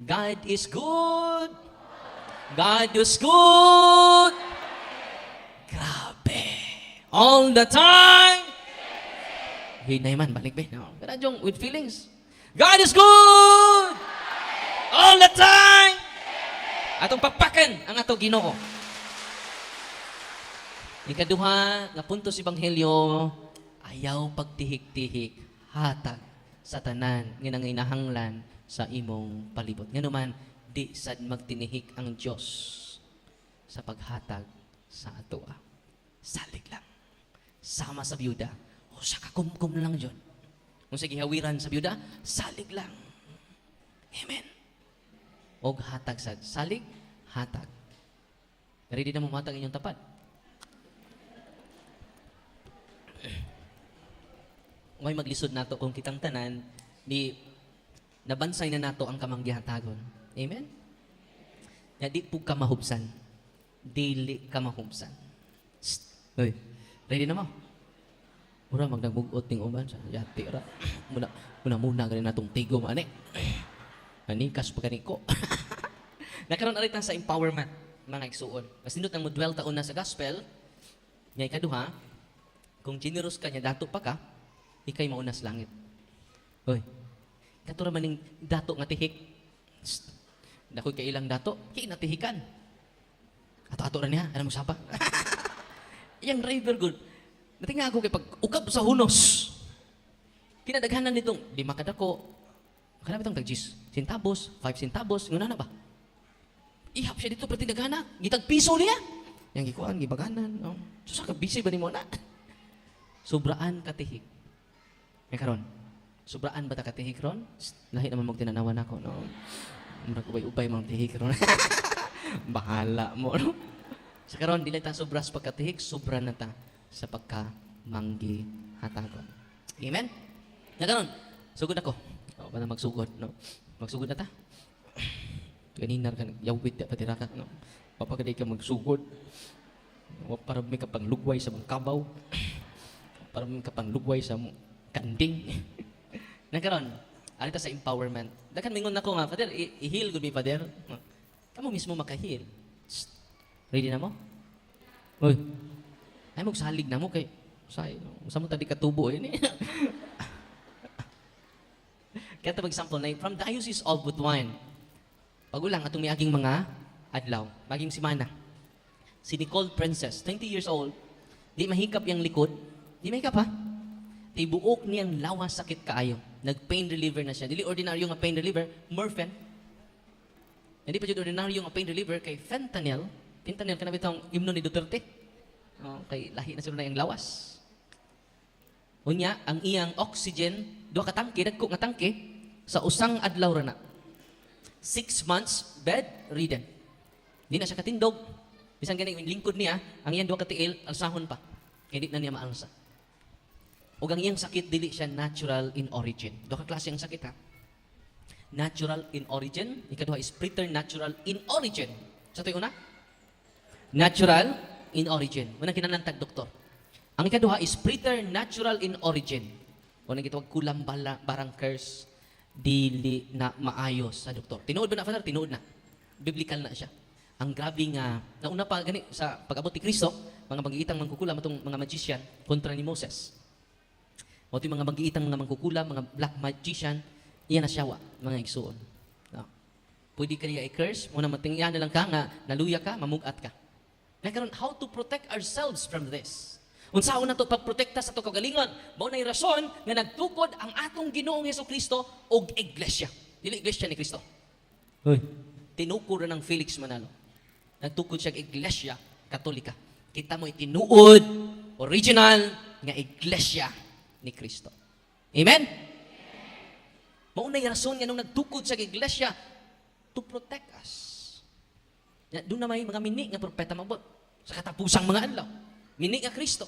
God is good. God is good. Grabe. All the time. Hinay man, balik ba? No. Kanadyong with feelings. God is good. All the time. Atong papakan ang atong Ginoo. Ikaduha, nga punto sa Ebanghelyo, ayaw pagtihik-tihik, hatag sa tanan, nga nanginahanglan sa imong palibot. Nga naman, di sad magtinihik ang Diyos sa paghatag sa atoa. Salig lang. Sama sa byuda. O sa kakumkum lang yun. Kung sa gihawiran sa byuda, salig lang. Amen. O hatag sad. Salig, hatag. Ready na mo matag inyong tapat. May maglisod nato kung kitang tanan, di nabansay na nato ang kamanggihatagon. Amen? Ya di po ka mahubsan. Dili ka mahubsan. Hoy, ready na mo? Mura magnabugot ting uban sa yati ra. Muna ganin natong tigo ani. Anikas pa kaniko. Nakaroon na rin sa empowerment mga igsuon. Mas nindot ang modwell taon na sa gospel. Nga ikaduha, kung generous ka niya dato pa ka, ikay maunas langit. Hoy, katura maning dato nga tihik. Dakoy kay ilang dato, kay natihikan. Ato-ato ra niya, ano mo sapa? Yang driver good. Natinga ako kay pag ukab sa hunos. Kinadaghanan nitong 5 kadako. Kana bitong tag-10 centavos, 5 centavos, nguna na ba? Ihap siya dito pati daghana, gitag piso niya. Yang gikuan gibaganan, no. So sa busy ba nimo na? Sobraan katihik. May karon. Sobraan ba ta katihik ron? Lahi naman magtinanawan ako, no. Murag ubay-ubay mang tihik ron. Bahala mo, no. Sa karon dili ta sobras pagkatihik, sobra na ta sa pagkamanggi hatagon. Amen. Na karon, sugod ako. O ba na magsugod, no. Magsugod na ta. Kanina ka yawit ya pati raka, no. Papagaday ka magsugod. Para may kapang lugway sa mga kabaw. Para may kapang lugway sa kanding. Nagkaroon, alita sa empowerment. Dakan mingon nako nga, Father, i-heal gud mi, Father. Kamo mismo maka-heal. Ready na mo? Uy. Ay magsalig na mo kay say, sa mo tadi katubo ini. Kaya ito example na from Diocese of Butuan. Pagulang atong miaging mga adlaw, maging simana. Si Nicole Princess, 20 years old, di mahikap yung likod. Di mahikap ha? Tibuok niyang lawas sakit kaayo. Nag-pain reliever na siya. Dili ordinaryo nga pain reliever, morphine. Hindi pa dyan ordinaryo nga pain reliever kay fentanyl. Fentanyl, kanabit ang himno ni Duterte. Kay lahi na sila na yung lawas. Unya, ang iyang oxygen, 2 ka tangke, dagko nga tangke, sa usang adlaw ra na. 6 months bedridden. Di na siya katindog. Bisan ganyan, yung lingkod niya, ang iyang 2 ka tiil, alsahon pa. Kaya di na niya maalsa. O ang iyang sakit, dili siya natural in origin. 2 ka klase ang sakit ha. Natural in origin. Ikaduha is preternatural in origin. Sa ito yung una? Natural in origin. Unang kinanantag, doktor. Ang ikaduha is preternatural in origin. Unang gitawag kulang barang curse, dili na maayos sa doktor. Tinuod ba na, Father? Tinuod na. Biblical na siya. Ang grabe nga, nauna pa gani sa pag-abot ni Kristo, mga magiitang mangkukulam itong mga magician kontra ni Moses. O ito yung mga magiitang mga mangkukulam, mga black magician, iyan na siyawa, mga igsuon. No. Pwede ka niya i-curse, muna matingyan na lang ka nga, naluya ka, mamugat ka. Nagkaroon, how to protect ourselves from this? Unsaon na to pagprotekta sa to kagalingon? Mao nay rason nga nagtukod ang atong Ginoong Hesukristo og iglesia. Dili iglesia ni Kristo. Hoy, tinukod ng Felix Manalo. Nagtukod siya og iglesia Katolika. Kita mo itinuod original nga iglesia ni Kristo. Amen? Mao nay rason nga nung nagtukod sa iglesia to protect us. Doon na may mga mini nga propeta mabot sa katapusang mga adlaw. Mini nga Kristo.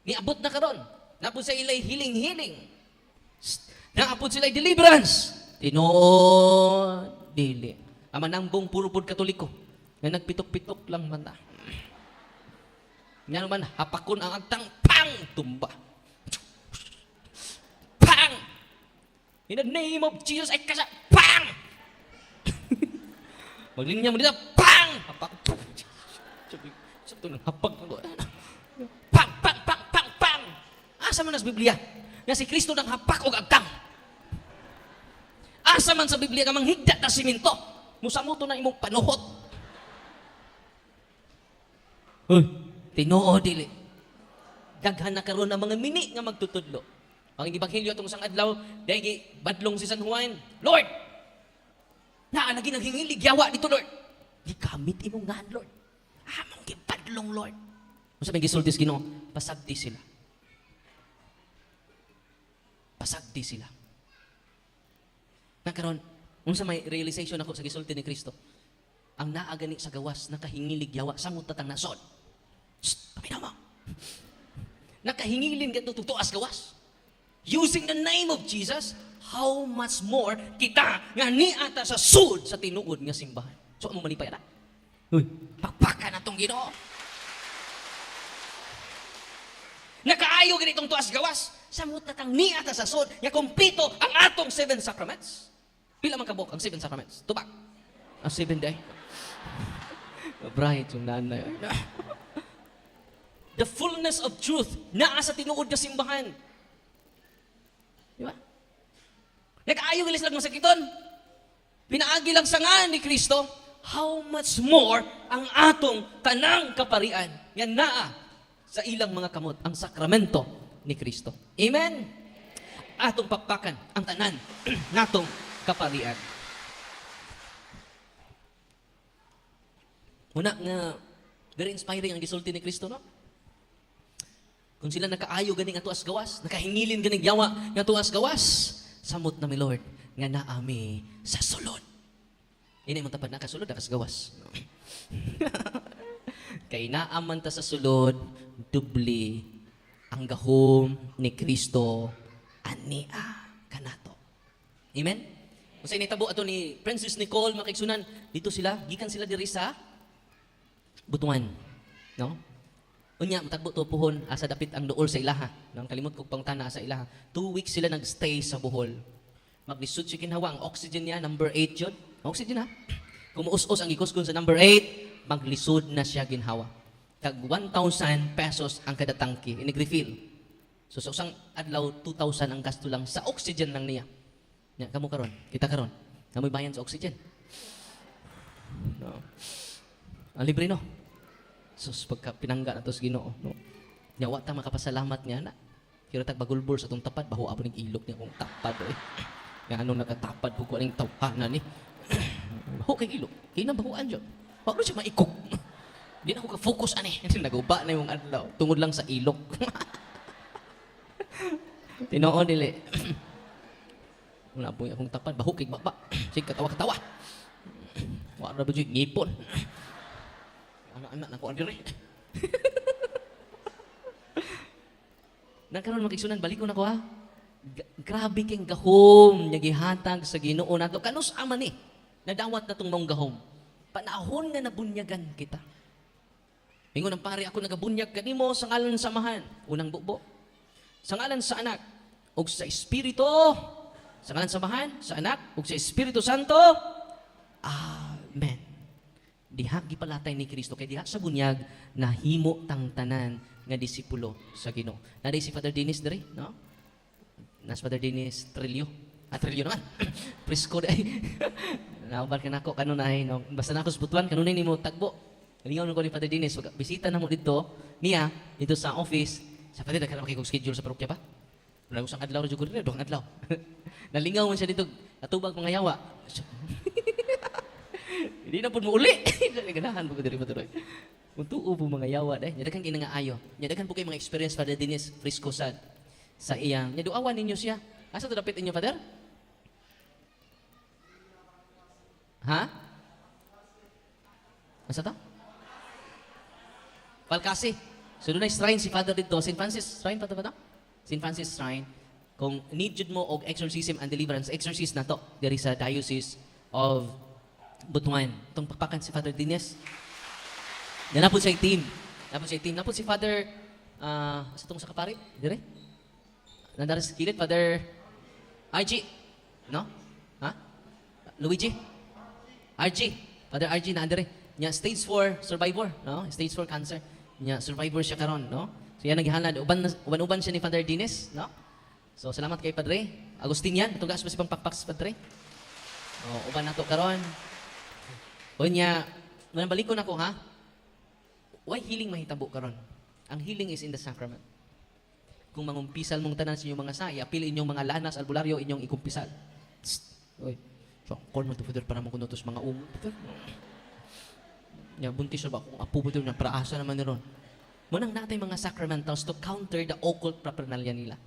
Niabot na karon. Naabot sa ilay hiling-hiling. Naabot sila deliverance. Tinuod dili. Amanambong puro pod Katoliko. Nga nagpitok-pitok lang man ta. Nga naman hapakon ang agtang pang tumba. Pang! In the name of Jesus ay kasa pang! Maglinya mo dito, pang! Hapak. Ito nang hapag mo. Pang, pang, pang, pang, pang! Asa man sa Biblia? Nga si Kristo nang hapak o agtang. Asa man sa Biblia ka manghigda na siminto. Musamuto na imong panuhot. Hoy, tinoo dili. Daghan na karon ng mga mini nga magtutudlo. Ang ebanghelyo atong isang adlaw, dahil badlong si San Juan, Lord, lagi naghingilig yawa dito, Lord. Gikamit imong nga, Lord. Among gipadlong, Lord. Kung sabihin gisultis Ginoo, pasagdi sila. Pasagdi sila. Nagkaroon, unsa may realization ako sa gisulti ni Kristo, ang naagani sa gawas, nakahingilig yawa, samot tatang nasod. Shhh, paminaw mo. Nakahingilin ka tutuas gawas. Using the name of Jesus, how much more kita nga niata sa sud sa tinuod nga simbahan. So, amo malipay na. Uy, pakpakan na itong Ginoo. Nakaayo ganitong tuas gawas. Samot na tang niata sa sud nga kumpleto ang atong 7 sacraments. Pila man kabok ang 7 sacraments? Tubak. Ang 7 day. Bright yung nanay. The fullness of truth naa sa tinuod nga simbahan. Di ba? Nakaayo gilis lang masakiton. Pinaagi lang sa nga ni Kristo. How much more ang atong tanang kaparian yan naa sa ilang mga kamot ang sakramento ni Kristo. Amen? Atong pakpakan ang tanan natong kaparian. Muna nga very inspiring ang gisulti ni Kristo, no? Kung sila nakaayo ganing ato as gawas, nakahingilin ganing yawa nga ato as gawas, samot na mi Lord nga naami sa sulod. Ini mo tapad nakasulod akas gawas. Kay naaman ta sa sulod, dubli ang gahom ni Kristo ania kanato. Amen? Kung sa initabo ato ni Princess Nicole makigsunan, dito sila, gikan sila diri sa Butuan. No? Unya, matagbo to puhon, asa dapit ang duol sa ilaha. Nang kalimot kong pangtana sa ilaha. 2 weeks sila nagstay sa Bohol. Maglisod siya kinhawa, ang oxygen niya, number 8 yun. Oxygen ha? Kumuus-us ang ikuskon sa number 8, maglisod na siya ginhawa. Tag 1,000 pesos ang kada tangke, inig-refill. So sa usang adlaw, 2,000 ang gasto lang sa oxygen lang niya. Nya, kamo karon, kita karon. Namoy bayan sa oxygen. No. Ang libre no. Sus pagka pinangga na to sa Ginoo, no. Nya wa ta makapasalamat niya na. Kira tag bagulbor sa atong tapad, baho abo ning ilok niya kung tapad eh. Nga anong nakatapad ko aning tawhanan ni. Baho kay ilok. Kina bahuan jud. Wa ko siya maikok. Di na ako ka-focus ani. Naguba na yung adlaw. Tungod lang sa ilok. Tinoo dili. Wala po akong tapad. Baho kay baba. Sige katawa-katawa. Wa ra ba jud ngipon. Anak-anak na ko ang diri. Nagkaroon makigsunan, balik ko na ko ha. Grabe keng gahom, niya gihatag sa Ginoo nato. Kanus ama ni, nadawat na tong maong gahom. Panahon nga nabunyagan kita. Mingon ang pare, ako nagabunyag kanimo sa ngalan samahan. Unang bubo. Sa ngalan sa anak, ug sa Espiritu. Sa ngalan samahan, sa anak, ug sa Espiritu Santo. Amen. Diha gipalatay ni Kristo kay diha sa bunyag nahimo tang tanan nga disipulo sa Ginoo. Naday si Father Dennis diri, no? Nas Father Dennis Trillo. Atrilyo naman. Presko day. Nauban ka na ako kanunay. No? Basta na ako sa butuan, kanunay ni mo tagbo. Kalingaw ko ni Father Dines. Bisita na mo dito, niya, dito sa office. Sa Father, nagkaroon kayo schedule sa parokya pa? Wala usang adlaw, rin rin, doang adlaw. Nalingaw man siya dito, natubag mga yawa. Hindi na po mo uli. Ganahan po ko diri matuloy. Kung tuo po mga yawa dahil, nyadakan kayo nga ayo. Nyadakan po kayo mga experience Father Dines Frisco sa iyang. Nyaduawan ninyo siya. Asa ito dapit inyo, Father? Ha? Asa to? Palkasi. So doon ay shrine si Father dito. St. Francis Shrine pa ito ba ito? St. Francis Shrine. Kung need jud mo og exorcism and deliverance, exorcist na to. Diri sa Diocese of Butuan. Itong pakpakan si Father Dines. Yan na po siya team. Na po si Father, sa itong sa kapari, dire? Nandara sa kilid, Father RG. No? Ha? Luigi? RG. Father RG na andere. Nya stage 4 survivor, no? Stage 4 cancer. Nya survivor siya karon, no? So yan naghihalad. Uban siya ni Father Dines, no? So salamat kay Padre Agustinian. Tugas pa si pang pakpak sa Padre. Uban nato karon. Unya, manambalikon ako ha. Why healing mahitabo karon? Ang healing is in the sacrament. Kung mangumpisal mong tanan sa inyong mga saya, pili inyong mga lanas, albularyo, inyong ikumpisal. Oy. So, call mo to Father para mo kunutos mga Ya, buntis na ba kung apo ba na praasa naman ni Ron. Munang natay mga sacramentals to counter the occult paraphernalia nila.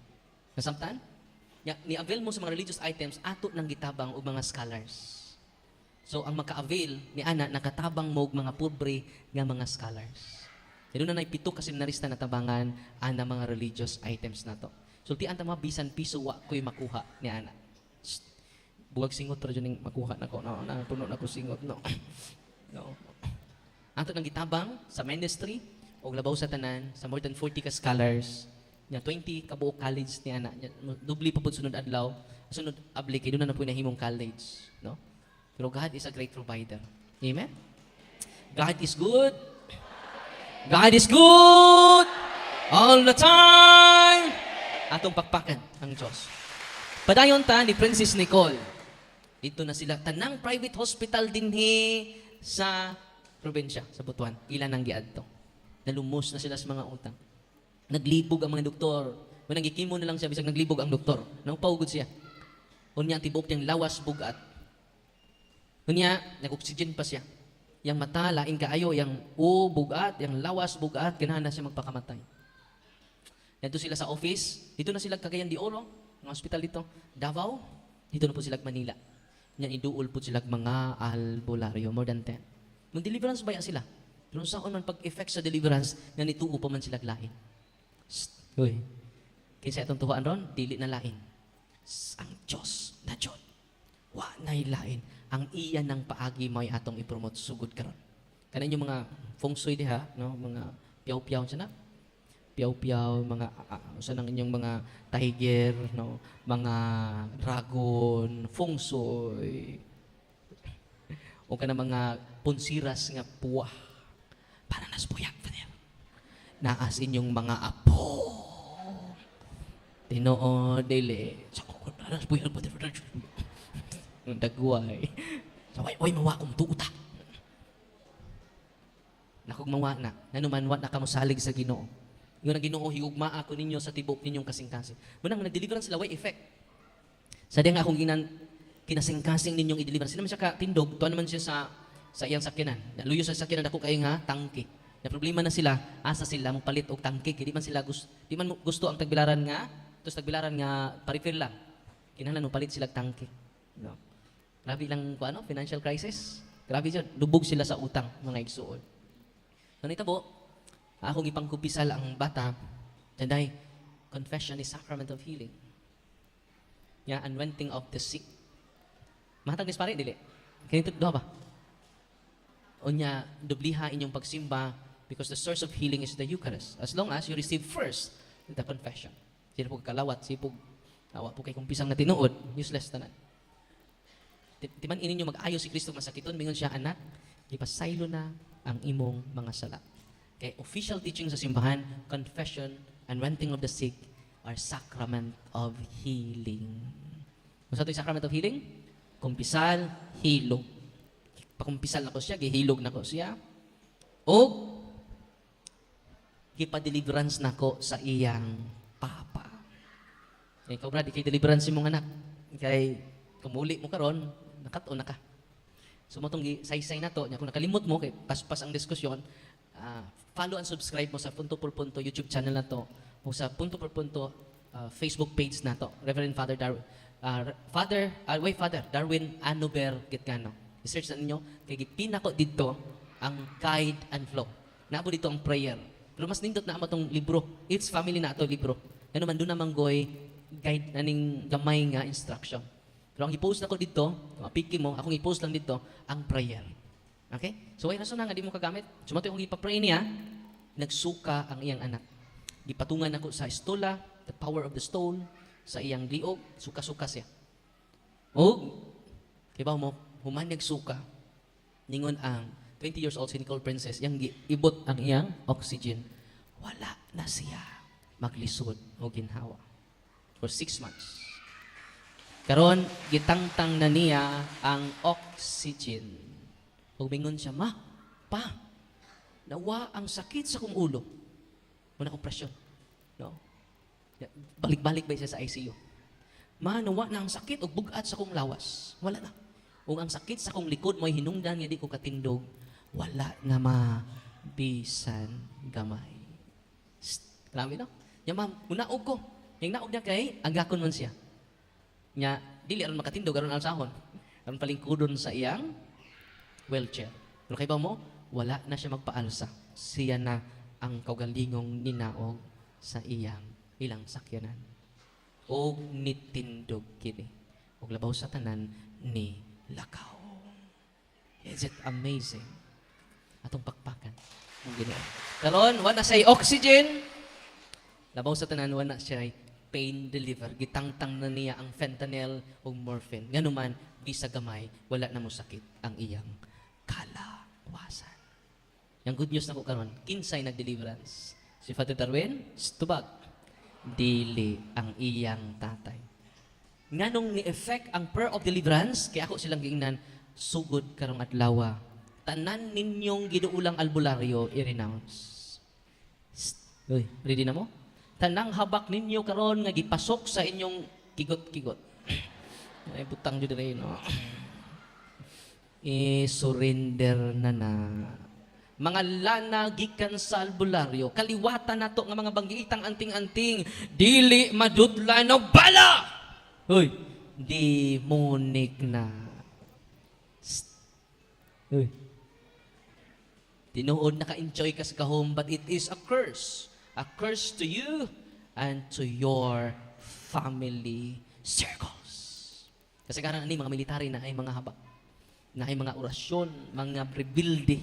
Nasamtan? Ya, ni-avail mo sa mga religious items ato ng gitabang o mga scholars. So, ang maka-avail ni Ana, nakatabang mo og mga pobre nga mga scholars. Doon na naipito kasi narista na tabangan ana mga religious items na to. So, tiyan ta mga bisan piso wa ko'y makuha ni Ana. Buwag singot pero dyan yung makuha na ko. No, puno na ko singot. No. No. Ato ng gitabang sa ministry o labaw sa tanan sa more than 40 ka scholars. Nya 20 ka buok college ni Ana. Dubli pa pud sunod adlaw. Sunod abli kay doon na po nahimong college. No? Pero God is a great provider. Amen? God is good. God is good all the time. Atong pakpakan ang Diyos. Padayon ta ni Princess Nicole. Dito na sila. Tanang private hospital dinhi sa probinsya, sa Butuan. Ilan ang giadto. Nalumos na sila sa mga utang. Naglibog ang mga doktor. Kung nagikimo na lang siya, bisag naglibog ang doktor. Nang paugod siya. Unya, tibok niyang lawas bugat. Unya, nag-oxygen pa siya. Yang mata, laing kaayo, yang bugat, yang lawas bugat, ganahan na siya magpakamatay. Dito sila sa office. Dito na sila Cagayan de Oro, mga hospital dito. Davao, dito na po sila Manila. Yan, iduol po sila mga albularyo, more than 10. Mag-deliverance ba sila? Pero saan man pag-effect sa deliverance, na nituo pa man sila lain. Uy, kinsa itong tuhaan ron, dili na lain. Ang Diyos na Diyod. Wa na'y lain. Ang iyan ng paagi may atong ipromote sugod karon. Kanan yung mga feng shui diha, no? Mga piyaw-piyaw siya na. Piyaw-piyaw, mga saan ang inyong mga tiger, no? Mga dragon, feng shui. O ka na mga punsiras nga puwah. Para nas buyak, Father. Naas inyong mga apo. Tinoo, dili. So, nas buyak, Father. Dagway. So, way mawa kong tuuta. Nakog mawa na. Nanumanwa na kamusalig sa Ginoo. Yung ang Ginoo, higugma ako ninyo sa tibok ninyong kasing-kasing. Munang nag-deliverance sila, way effect. Sa diyan nga akong kinasing-kasing ninyong i-deliver. Sila man siya katindog, tuwan naman siya sa iyang sakyanan. Luyo sa sakyanan ako kayo nga, tangke. Na problema na sila, asa sila mong palit og tangke. Di man gusto ang tagbilaran nga, tapos tagbilaran nga pa-refill lang. Kinahanglan mo palit sila tangke. No. Grabe lang ko financial crisis. Grabe siya, lubog sila sa utang, mga igsuon. Nanita po, akong ipangkupisal ang bata, tanday, confession is sacrament of healing. Anointing of the sick. Mahatag nis pare, dili. Kanito doha ba? Unya, dubliha inyong pagsimba because the source of healing is the Eucharist. As long as you receive first the confession. Sino po kalawat, sipog, awa po kay kumpisang na tinuod, useless tanan. Timan ininyo mag-ayo si Kristo masakiton, mingon siya, anak, ipasaylo na ang imong mga sala. Kay official teaching sa simbahan, confession, anointing of the sick, are sacrament of healing. Kung sa ito'y sacrament of healing, kumpisal, hilog. Pakumpisal na ko siya, gihilog na ko siya. O, gipa-deliverance na ko sa iyang papa. Ikaw, Brad, ikay-deliverance mong anak. Kay, kumuli mo karon, nakato na ka. So, mo itong saysay na to, kung nakalimot mo, kay paspas ang diskusyon, follow and subscribe mo sa Punto por Punto YouTube channel na to, o sa Punto por Punto Facebook page na to, Reverend Father Darwin. Father Darwin Anober Gitgano. I-search na ninyo, kay gipina ko dito ang guide and flow. Naabo dito ang prayer. Pero mas nindot na itong libro. It's family na ito libro. Ano man, doon naman goy, guide na ning gamay nga instruction. Pero ang i-post na ko dito, piki mo, akong i-post lang dito, ang prayer. Okay? So, ay rason na nga, di mo kagamit. Sumato yung ipapray niya, nagsuka ang iyang anak. Gipatungan ako sa stola, the power of the stone, sa iyang liog, suka-suka siya. O, kaya ba mo, human nagsuka, ningon ang 20 years old si Nicole Princess, yang ibot ang iyang oxygen. Wala na siya maglisod o ginhawa. For 6 months. Karon gitangtang na niya ang oxygen. Umingon siya, ma, pa, nawa ang sakit sa kong ulo. Muna operasyon. No? Balik-balik ba siya sa ICU? Ma, nawa na ang sakit o bugat sa kong lawas. Wala na. Kung ang sakit sa kong likod mo'y hinungdan nga di ko katindog, wala nga mabisan gamay. Grabe no? Yan ma'am, munaog ko. Yung naog niya kay, agakon man siya. Nya, dili aron makatindog, aron alsahon. Aron palingkudon sa iyang wheelchair. Pero kay ba mo, wala na siya magpaalsa. Siya na ang kaugalingong ninaog sa ilang sakyanan. O nitindog kini. O labaw sa tanan ni lakaw. Is it amazing? Atong pakpakan. Ang Ginoo. Karon, wala say oxygen. Labaw sa tanan, wala siya pain deliver. Gitangtang na niya ang fentanyl o morphine. Nga naman, bisa gamay, wala na mo sakit ang iyang kalawasan. Yung good news na ko karon, kinsay nag-deliverance. Si Father Darwin, stubag. Dili ang iyang tatay. Nga nung ni-effect ang prayer of deliverance, kaya ako silang giingnan, sugod karong adlaw. Tanan ninyong giduulang albularyo, i-renounce. Uy, ready na mo? Tanang habak ninyo karon nga gipasok sa inyong kigot-kigot. Ay butang jud rin no. I-surrender na. Mga lana gikan sa albularyo, kaliwatan nato nga mga banggiitang anting-anting, dili madudlan og bala. Hoy, demonic na. Hoy. Tinuod naka-enjoy ka sa kahom, but it is a curse. A curse to you and to your family circles. Kasi karang ni mga military na ay mga habak, na ay mga orasyon, mga rebuilde.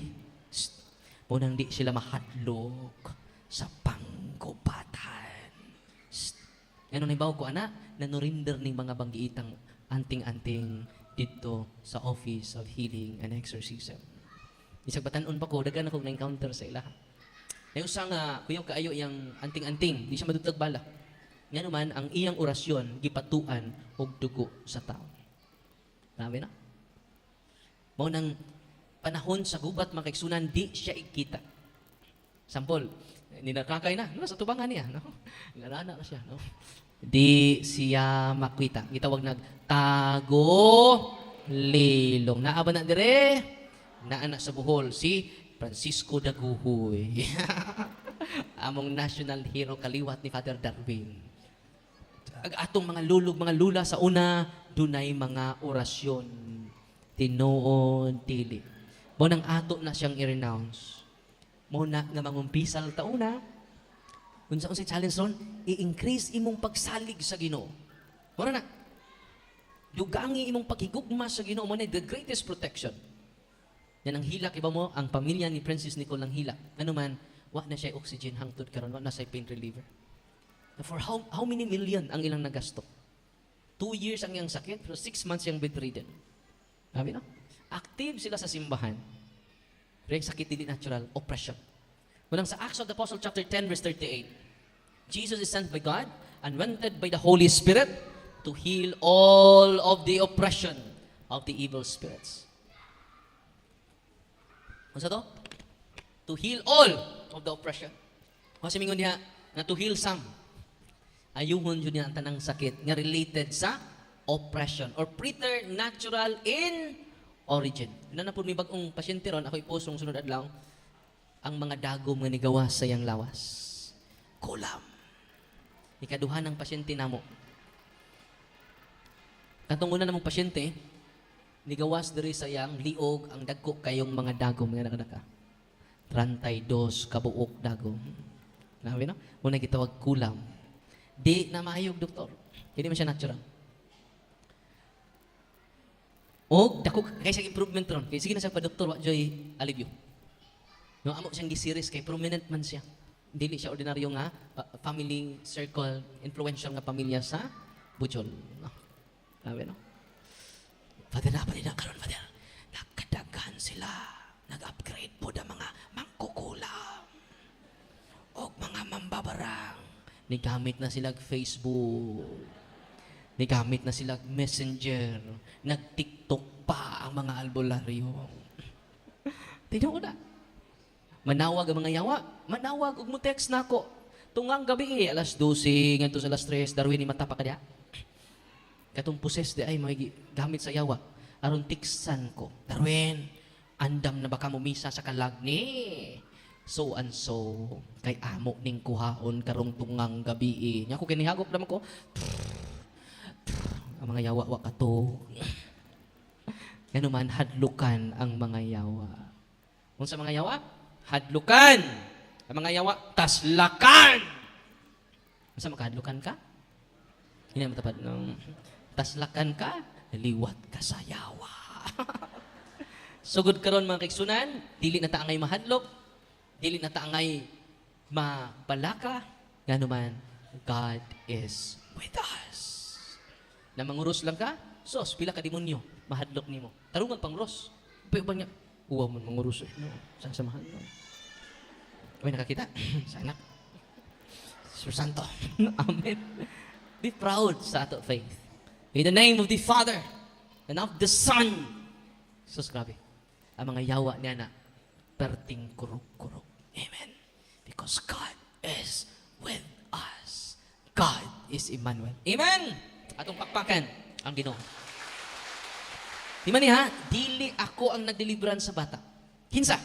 Munang di sila mahadlok sa panggubatan. Ano na ibaw ko, anak? Nanurinder ng mga banggiitang anting-anting dito sa Office of Healing and Exorcism. Isang batanon pa ko, dagan ako na-encounter sa ila. Yung isang kuyaw kaayo yung anting-anting, di siya madutag bala. Nga naman, ang iyang orasyon, gipatuan og dugo sa tao. Grabe na. Mo nang panahon sa gubat makaigsunan, di siya ikita. Sample, ninakakay na, no, sa tubangan niya, no? Narana na siya, no? Di siya makwita. Gitawag nagtago lilong. Naaba na dire, naana sa Bohol, si Francisco Daguhoy. Among national hero kaliwat ni Father Darwin. Atong mga lulog, mga lula sa una, dunay mga orasyon. Tinuod, dili. Mo nang ato na siyang i-renounce. Mo na nga mangumpisal tauna, unsa unsay challenge ron, i-increase imong pagsalig sa Ginoo. Mo na. Dugangi imong paghigugma sa Ginoo, mo na the greatest protection. Yan ang hilak, iba mo, ang pamilya ni Princess Nicole ang hilak. Ano man, wa na siya oxygen hangtod karon, wa na siya pain reliever. For how many million ang ilang nagasto? 2 years ang iyang sakit, pero 6 months yung bedridden. Sabi no? Active sila sa simbahan. Pero yung sakit hindi natural, oppression. Walang sa Acts of the Apostle chapter 10 verse 38. Jesus is sent by God, anointed by the Holy Spirit, to heal all of the oppression of the evil spirits. Ano to? To heal all of the oppression. Kasi mingon niya, na to heal some. Ayuhon yun niya ang tanang sakit nga related sa oppression or preternatural in origin. Na po may bagong pasyente ron, ako iposong sunod adlaw, ang mga dagom nga nigawas sa iyang lawas. Kulam. Ikaduha ng pasyente namo. Katong una namong pasyente, nigawas diri sa iyang liog ang dagko kayong mga dagom nga nakadaka. 32 kabuok dagom. Nabi no? Muna gitawag kulam. Di na maayog, doktor. Hindi man siya natural. O, dako kaysa improvement ron. Kaya sige na siya pa, doktor, wa joy alivio. No, amo siyang giseries kay prominent man siya. Dili siya ordinaryo nga family circle, influential nga pamilya sa Bujol. No? Nabi no? Father na pa nila karon, Father. Nakadagan sila. Nag-upgrade po na mga mangkukulam. O mga mambabarang. Nigamit na sila Facebook. Nigamit na sila Messenger. Nag-TikTok pa ang mga albularyo. Tignan ko na. Manawag ang mga yawa. Manawag ug mo text na ako. Tungang gabi alas 12 ngadto sa alas 3 Darwin ni mata pa kada. Katong poses di ay may gamit sa yawa. Aron tiksan ko. Darwin, andam na baka mo misa sa kalag ni so and so kay amo ning kuhaon karong tungang gabi. Nya ko kinihagop naman ko. Ang mga yawa wa kato. Ganuman hadlukan ang mga yawa. Unsa mga yawa? Hadlukan. Ang mga yawa taslakan. Unsa makahadlukan ka? Hindi na matapad ng taslakan ka, liwat ka sa yawa. Sugod karon mga kaigsunan, dili na ta angay mahadlok, dili na ta angay mabalaka, nganuman God is with us. Na manguros lang ka, sos pila ka demonyo mahadlok nimo. Tarungan pangros. Payong niya, uwa mo manguros no. Sa samahan no. May nakakita sa anak. Sir Santo. Amen. Be proud sa ato faith. In the name of the Father and of the Son. Sus, grabe. Ang mga yawa niya na perting kuruk-kuruk. Amen. Because God is with us. God is Emmanuel. Amen. Atong pakpakan ang Ginoo. Di man niya, dili ako ang nagdeliveran sa bata. Kinsa?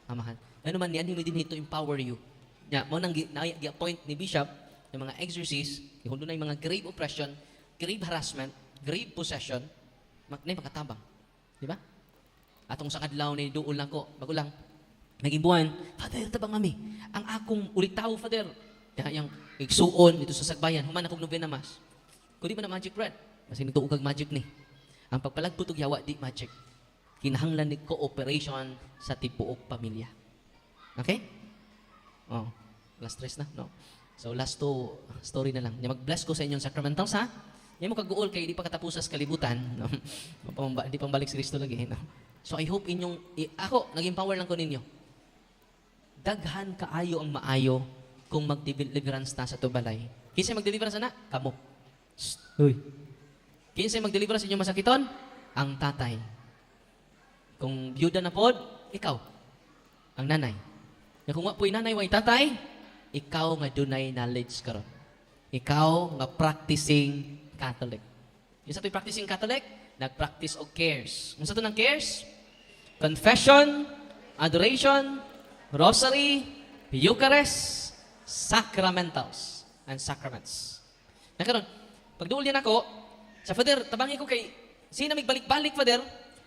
Amahan. Ano man yan, hindi din to empower you. Ya, mo nang gi-appoint ni Bishop ng mga exorcist, kung doon na yung mga grave oppression, grave harassment, grave possession, makatabang. Di ba? Atong sa kadlaw ni duol lang ko, bago lang, naging buwan, Father, tabang kami. Ang akong ulitaw, Father, yung igsuon dito sa Sagbayan, human akong novena mas. Kung di man na magic bread, kasi nagtuog kag magic ni. Ang pagpalagputog yawa, di magic. Kinahanglan ni cooperation sa tibuok pamilya. Okay? Oh, last stress na, no? So, last two story na lang. Mag-bless ko sa inyong sacramentals, ha? Yan mo kaguol kay di pa katapusas kalibutan. No? Di pambalik si Kristo lagi. No? So, I hope inyong, ako, naging power lang ko ninyo. Daghan kaayo ang maayo kung mag-deliverance na sa tubalay. Kinsa mag-deliverance na? Kamo. Uy. Kinsa mag-deliverance sa inyong masakiton? Ang tatay. Kung byuda na pod, ikaw. Ang nanay. Kung wa po'y nanay, way tatay, ikaw nga dunay knowledge karon. Ikaw nga practicing Catholic. Yung sa practicing Catholic, nag-practice og cares. Ano sa ito ng cares? Confession, adoration, rosary, Eucharist, sacramentals, and sacraments. Na karon, pagduol yan ako, sa Father, tabangi ko kay, sino magbalik-balik, Father,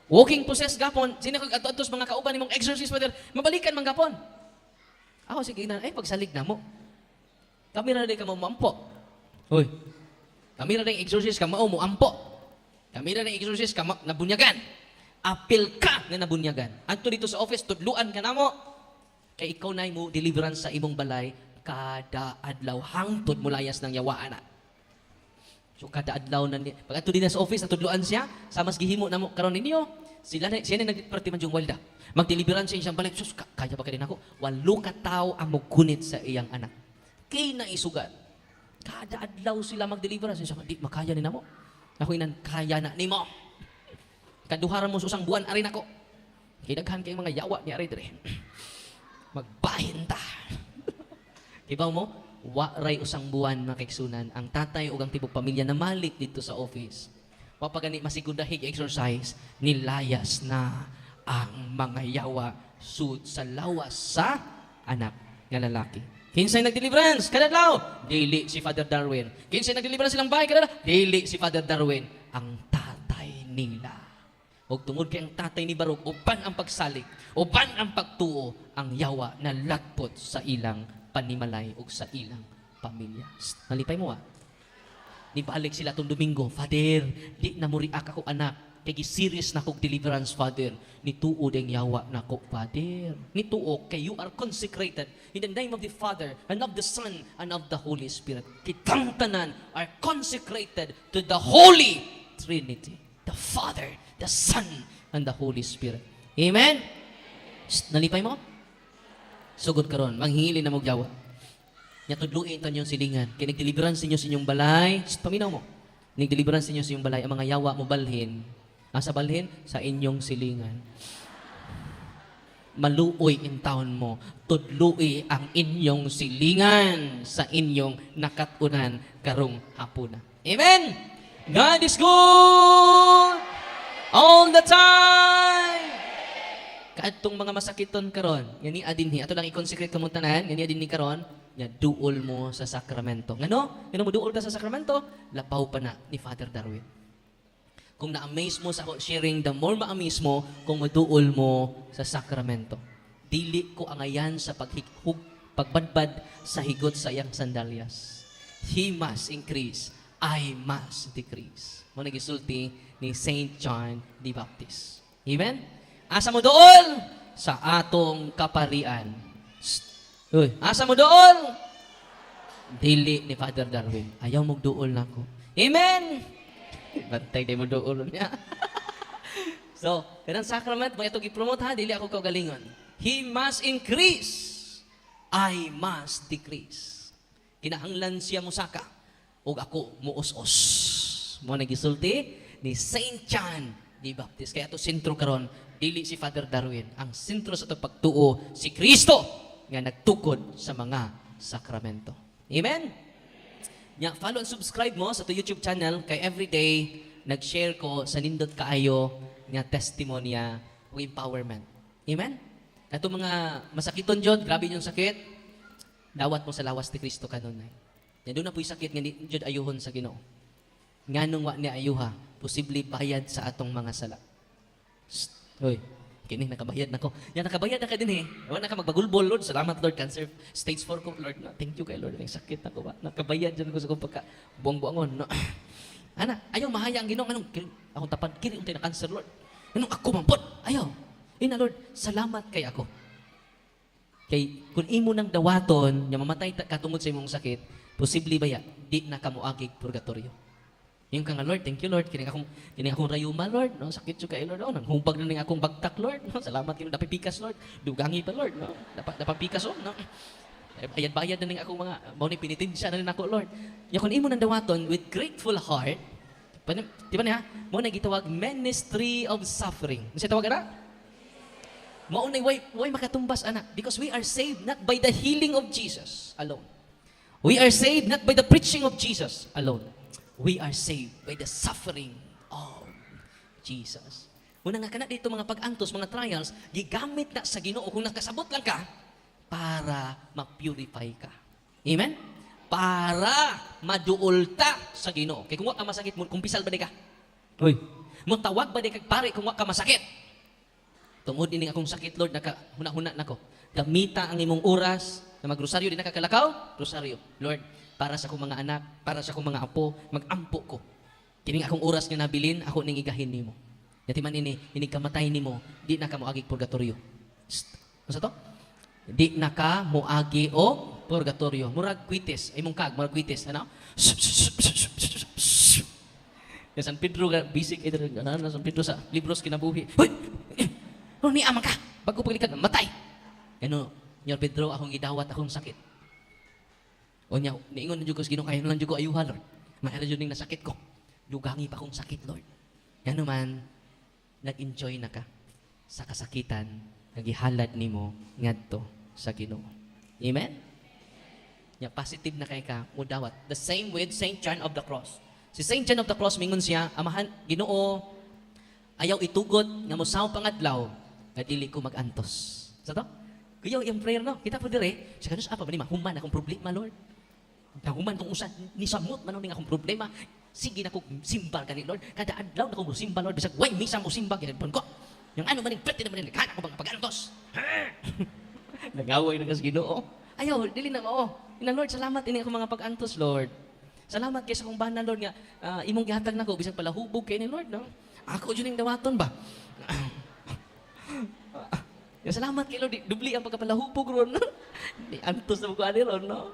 walking possessed gapon, sino kag ato-atos mga kauban nimong exorcist, Father, mabalikan man gapon. Ako, sige na, pagsalig na mo. Kami na rin ka mo ampo. Uy, kami na rin exorcist ka mo ampo. Kami na rin exorcist ka nabunyagan. Apil ka na nabunyagan. Anto dito sa office, tudluan ka na mo. Kay ikaw na mo deliverance sa imong balay, kada adlaw hangtod mo layas ng yawaan na. So kada adlaw na pag ato din sa office, natudluan siya, sa mas gihimo na mo karon ninyo, siya na nagparti man yung walda. Magdeliveran sa isang balik, sus, kaya pa ka din ako. 8 ka tao ang magkunit sa iyang anak. Kay na isugat. Kada adlaw sila mag-deliverance. Siya, di makaya ni namo. Ako inan, kaya na ni mo. Kaduharan mo sa usang buwan, arin ako. Kinaghan kayong mga yawa ni Aridre. Magbahin ta. Ibaw mo, waray usang buwan makiksunan ang tatay o ang tibok pamilya na malik dito sa office. Wapagani masigundahig exercise, nilayas na ang mga yawa sud sa lawas sa anak nga lalaki. Kinsay nag-deliverance, kadadlaw, dili si Father Darwin. Kinsay nag-deliverance silang bahay, kadadlaw, dili si Father Darwin. Ang tatay nila. O tungod kay ang tatay ni Baruk, uban ang pagsalig, uban ang pagtuo, ang yawa na lagpot sa ilang panimalay o sa ilang pamilya. Nalipay mo Nibalik sila tong Domingo, Father, di na mo riak ako anak, kay serious na kog deliverance, Father. Nituo ding yawa na ko, Father. Nituo kay you are consecrated in the name of the Father and of the Son and of the Holy Spirit. Kitang tanan are consecrated to the Holy Trinity, the Father, the Son, and the Holy Spirit. Amen? Nalipay mo? Sugod karon, manghili na mo yawa. Nya tudluin ta yung silingan. Kay nagdeliverance ninyo sa inyong balay, paminaw mo. Nagdeliverance ninyo sa inyong balay, ang mga yawa mo balhin. Asa balhin? Sa inyong silingan. Maluoy in town mo. Tudluin ang inyong silingan sa inyong nakatunan karong hapuna. Amen? God is good all the time. Kaadtong mga masakiton karon, yan ni adinhi ato lang i-consecrate kamong tanan, yan ni adinhi karon, nya duol mo sa sakramento. Ngano? Ngano mo duol ka sa sakramento? Lapaw pa na ni Father Darwin. Kung na-amaze mo sa sharing, the more ma-amaze mo kung maduol mo sa sakramento. Dili ko angayan sa pagbadbad sa higot sa iyang sandalyas. He must increase, I must decrease. Mo nagisulti ni Saint John the Baptist. Amen? Asa mo dool? Sa atong kaparian. Uy, asa mo dool? Dili ni Father Darwin. Ayaw mo dool na ko. Amen! Bantay di mo dool niya. So, kanang sacrament, mo itong i-promote ha, dili ako kaugalingon. He must increase. I must decrease. Kinahanglan siya musaka. O ako muos-os. Mo nagisulti ni Saint John the Baptist. Kaya ito sentro karon, dili si Father Darwin. Ang sentro sa itong pagtuo, si Kristo nga nagtukod sa mga sakramento. Amen? Nya, follow and subscribe mo sa to YouTube channel kay everyday nag-share ko sa nindot kaayo nga testimonya o empowerment. Amen? Ito mga masakiton jud, grabe yung sakit, dawat mo sa lawas ni Kristo kanunay. Yan doon na po yung sakit nga jud ayuhon sa Ginoo. Nganong wa ni ayuha, posible bayad sa atong mga sala. Hoy, kini nakabayad na ko. Yan, nakabayad na ka din Wala na ka magbagulbol, Lord. Salamat, Lord. Cancer stage 4 ko, Lord. No, thank you kay Lord. Ang sakit na ko ba? Nakabayad dyan ko sa kong pagka buong-buangon. No? Ana, ayaw mahaya ang Ginoo. Anong akong tapad, kiri untay na cancer, Lord. Anong ako mampot? Ayaw. Ina, Lord, salamat kay ako. Kay, kung imo nang dawaton, yung mamatay ka tungod sa imong sakit, posible ba ya? Di na kamuagig purgatorio. Yung ka nga, Lord, thank you, Lord. Kini akong rayuma, Lord. No? Sakit siya kay Lord. No? Nanghumpag na ning akong bagtak, Lord. No? Salamat kayo. Dapipikas, Lord. Dugangi pa, Lord. No? Dapapikas, oh. No? Bayad-bayad na ning akong mga, mauni pinitensya na rin ako, Lord. Yung kung imo nang dawaton with grateful heart, di ba niya? Mo na gitawag ministry of suffering. Kasi tawag na? Maunay, why makatumbas, anak? Because we are saved not by the healing of Jesus alone. We are saved not by the preaching of Jesus alone. We are saved by the suffering of Jesus. Muna nga kana dito mga pag-antos, mga trials, gigamit na sa Ginoo kung nakasabot lang ka para ma-purify ka. Amen? Para maduol ta sa Ginoo. Kaya kung wa ka masakit, kumpisal ba di ka? Uy, mo tawag ba di ka pare kung wa ka masakit? Tungod ini akong sakit, Lord, huna-huna nako. Gamita ang imong oras na magrosaryo di nakakalakaw, rosaryo. Lord, para sa akong mga anak, para sa akong mga apo, mag-ampo ko. Kini akong oras nga nabilin, ako ning igahin nimo. Yati man ini kamatay nimo, di na ka moagi purgatorio. Ano sa to? Di na ka moagi o purgatorio. Murag kwites, imong kag, murag kwites, ano? San Pedro bisik ito, San Pedro sa libros kinabuhi. Hoy! Ano ni amang ka? Bago paglikat, matay! Ano, Nyor Pedro, akong gidawat akong sakit. O niya, niingon na Diyos, Ginoo, kayo na lang Diyos ko ayuha, Lord. Mahal Diyos ning nasakit ko. Dugangi pa kong sakit, Lord. Yan naman, nag-enjoy na ka sa kasakitan, nagihalad nimo ngadto sa Ginoo. Amen? Ya, positive na kay ka, mudawat. The same with Saint John of the Cross. Si Saint John of the Cross, mingon siya, Amahan, Ginoo, ayaw itugot nga mosaw pangadlaw, nga dili ko magantos. Sa to? Kuya, yung prayer no, kita po dire, sa kanus apa ba ni human akong problema, Lord. Human kung usan, ni samot man ning akong problema. Sige na ko simbal kani Lord. Kada adlaw na ko simbal Lord, bisag way misa mo simbal gihapon ko. Yung ano man ning pwede naman ning kana ko bang pagantos. Nagaway na kas Ginoo. Ayaw, dili na mo. Ina Lord, salamat ini ako mga pagantos, Lord. Salamat kay sa kong bana, Lord, nga imong gihatag nako bisag pala hubog kay ni Lord, no? Ako jud ning dawaton ba? Salamat kay Lord, dubli ang pagkapalahubog ron. Di antos na ko ani ron, no?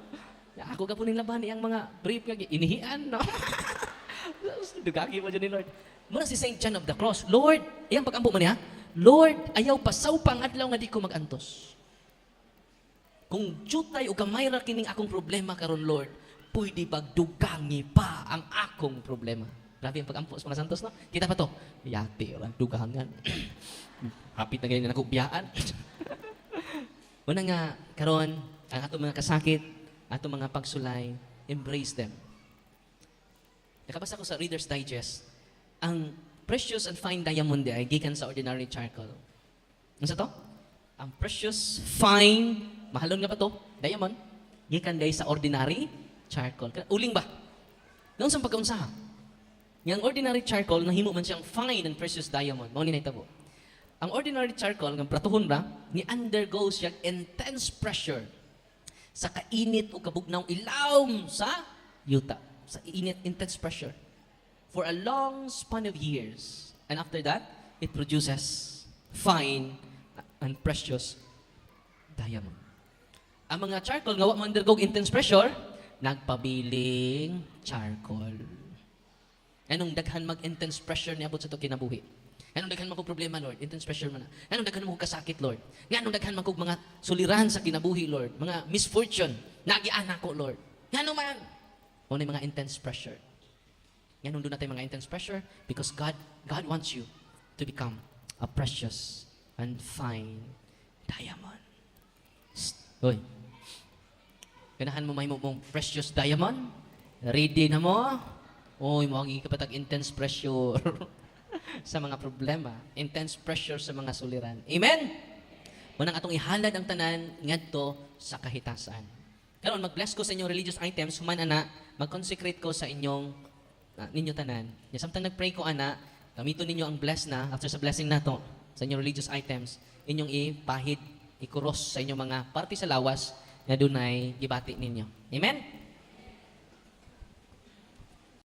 Ako ka po ning laban ang mga brief nga inihian, no? Dugagi mo dyan ni Lord. Muna si Saint John of the Cross, Lord, iyang pag-ampo mo niya, Lord, ayaw pasaw pang adlaw nga di ko magantos. Kung jutay o gamay ra kining akong problema karon Lord, pwede bagdugangi pa ang akong problema. Grabe ang pag-ampo sa mga santos, no? Kita pa to. Yati, orang dugangan. Hapit na ganyan ako biyaan. Muna nga, karon ang atong mga kasakit, atong mga pagsulay, embrace them. Nakabasa ko sa Reader's Digest, ang precious and fine diamond ay gikan sa ordinary charcoal. Ano sa to? Ang precious, fine, mahalon nga ba to? Diamond, gikan day sa ordinary charcoal. Uling ba? Noon sa pagkaunsaha, yung ordinary charcoal, nahimo man siyang fine and precious diamond. Mao ni nahitabo. Ang ordinary charcoal, ng pratuhon ba, ni undergoes siyang intense pressure sa kainit o kabugnaw ilawom sa yuta. Sa init, intense pressure. For a long span of years. And after that, it produces fine and precious diamond. Ang mga charcoal, nga wa man undergo intense pressure, nagpabiling charcoal. Anong daghan mag-intense pressure niabot sa ito kinabuhi? Anong daghan magkong problema, Lord? Intense pressure man na. Anong daghan magkong kasakit, Lord? Anong daghan magkong mga suliran sa kinabuhi, Lord? Mga misfortune, nagianak ko, Lord. Ano man? O na mga intense pressure. Anong doon natin mga intense pressure? Because God wants you to become a precious and fine diamond. Hoy. Ganahan mo may mong precious diamond? Ready na mo? Oy, mawagi ka patag intense pressure sa mga problema, intense pressure sa mga suliran. Amen? Munang atong ihalad ang tanan ngadto sa kahitasan. Karon mag-bless ko sa inyong religious items, human ana, mag-consecrate ko sa inyong ninyo tanan. Ya samtang nag-pray ko ana, gamiton ninyo ang bless na after sa blessing nato sa inyong religious items, inyong ipahid, ikuros sa inyong mga parte sa lawas na dunay gibati ninyo. Amen?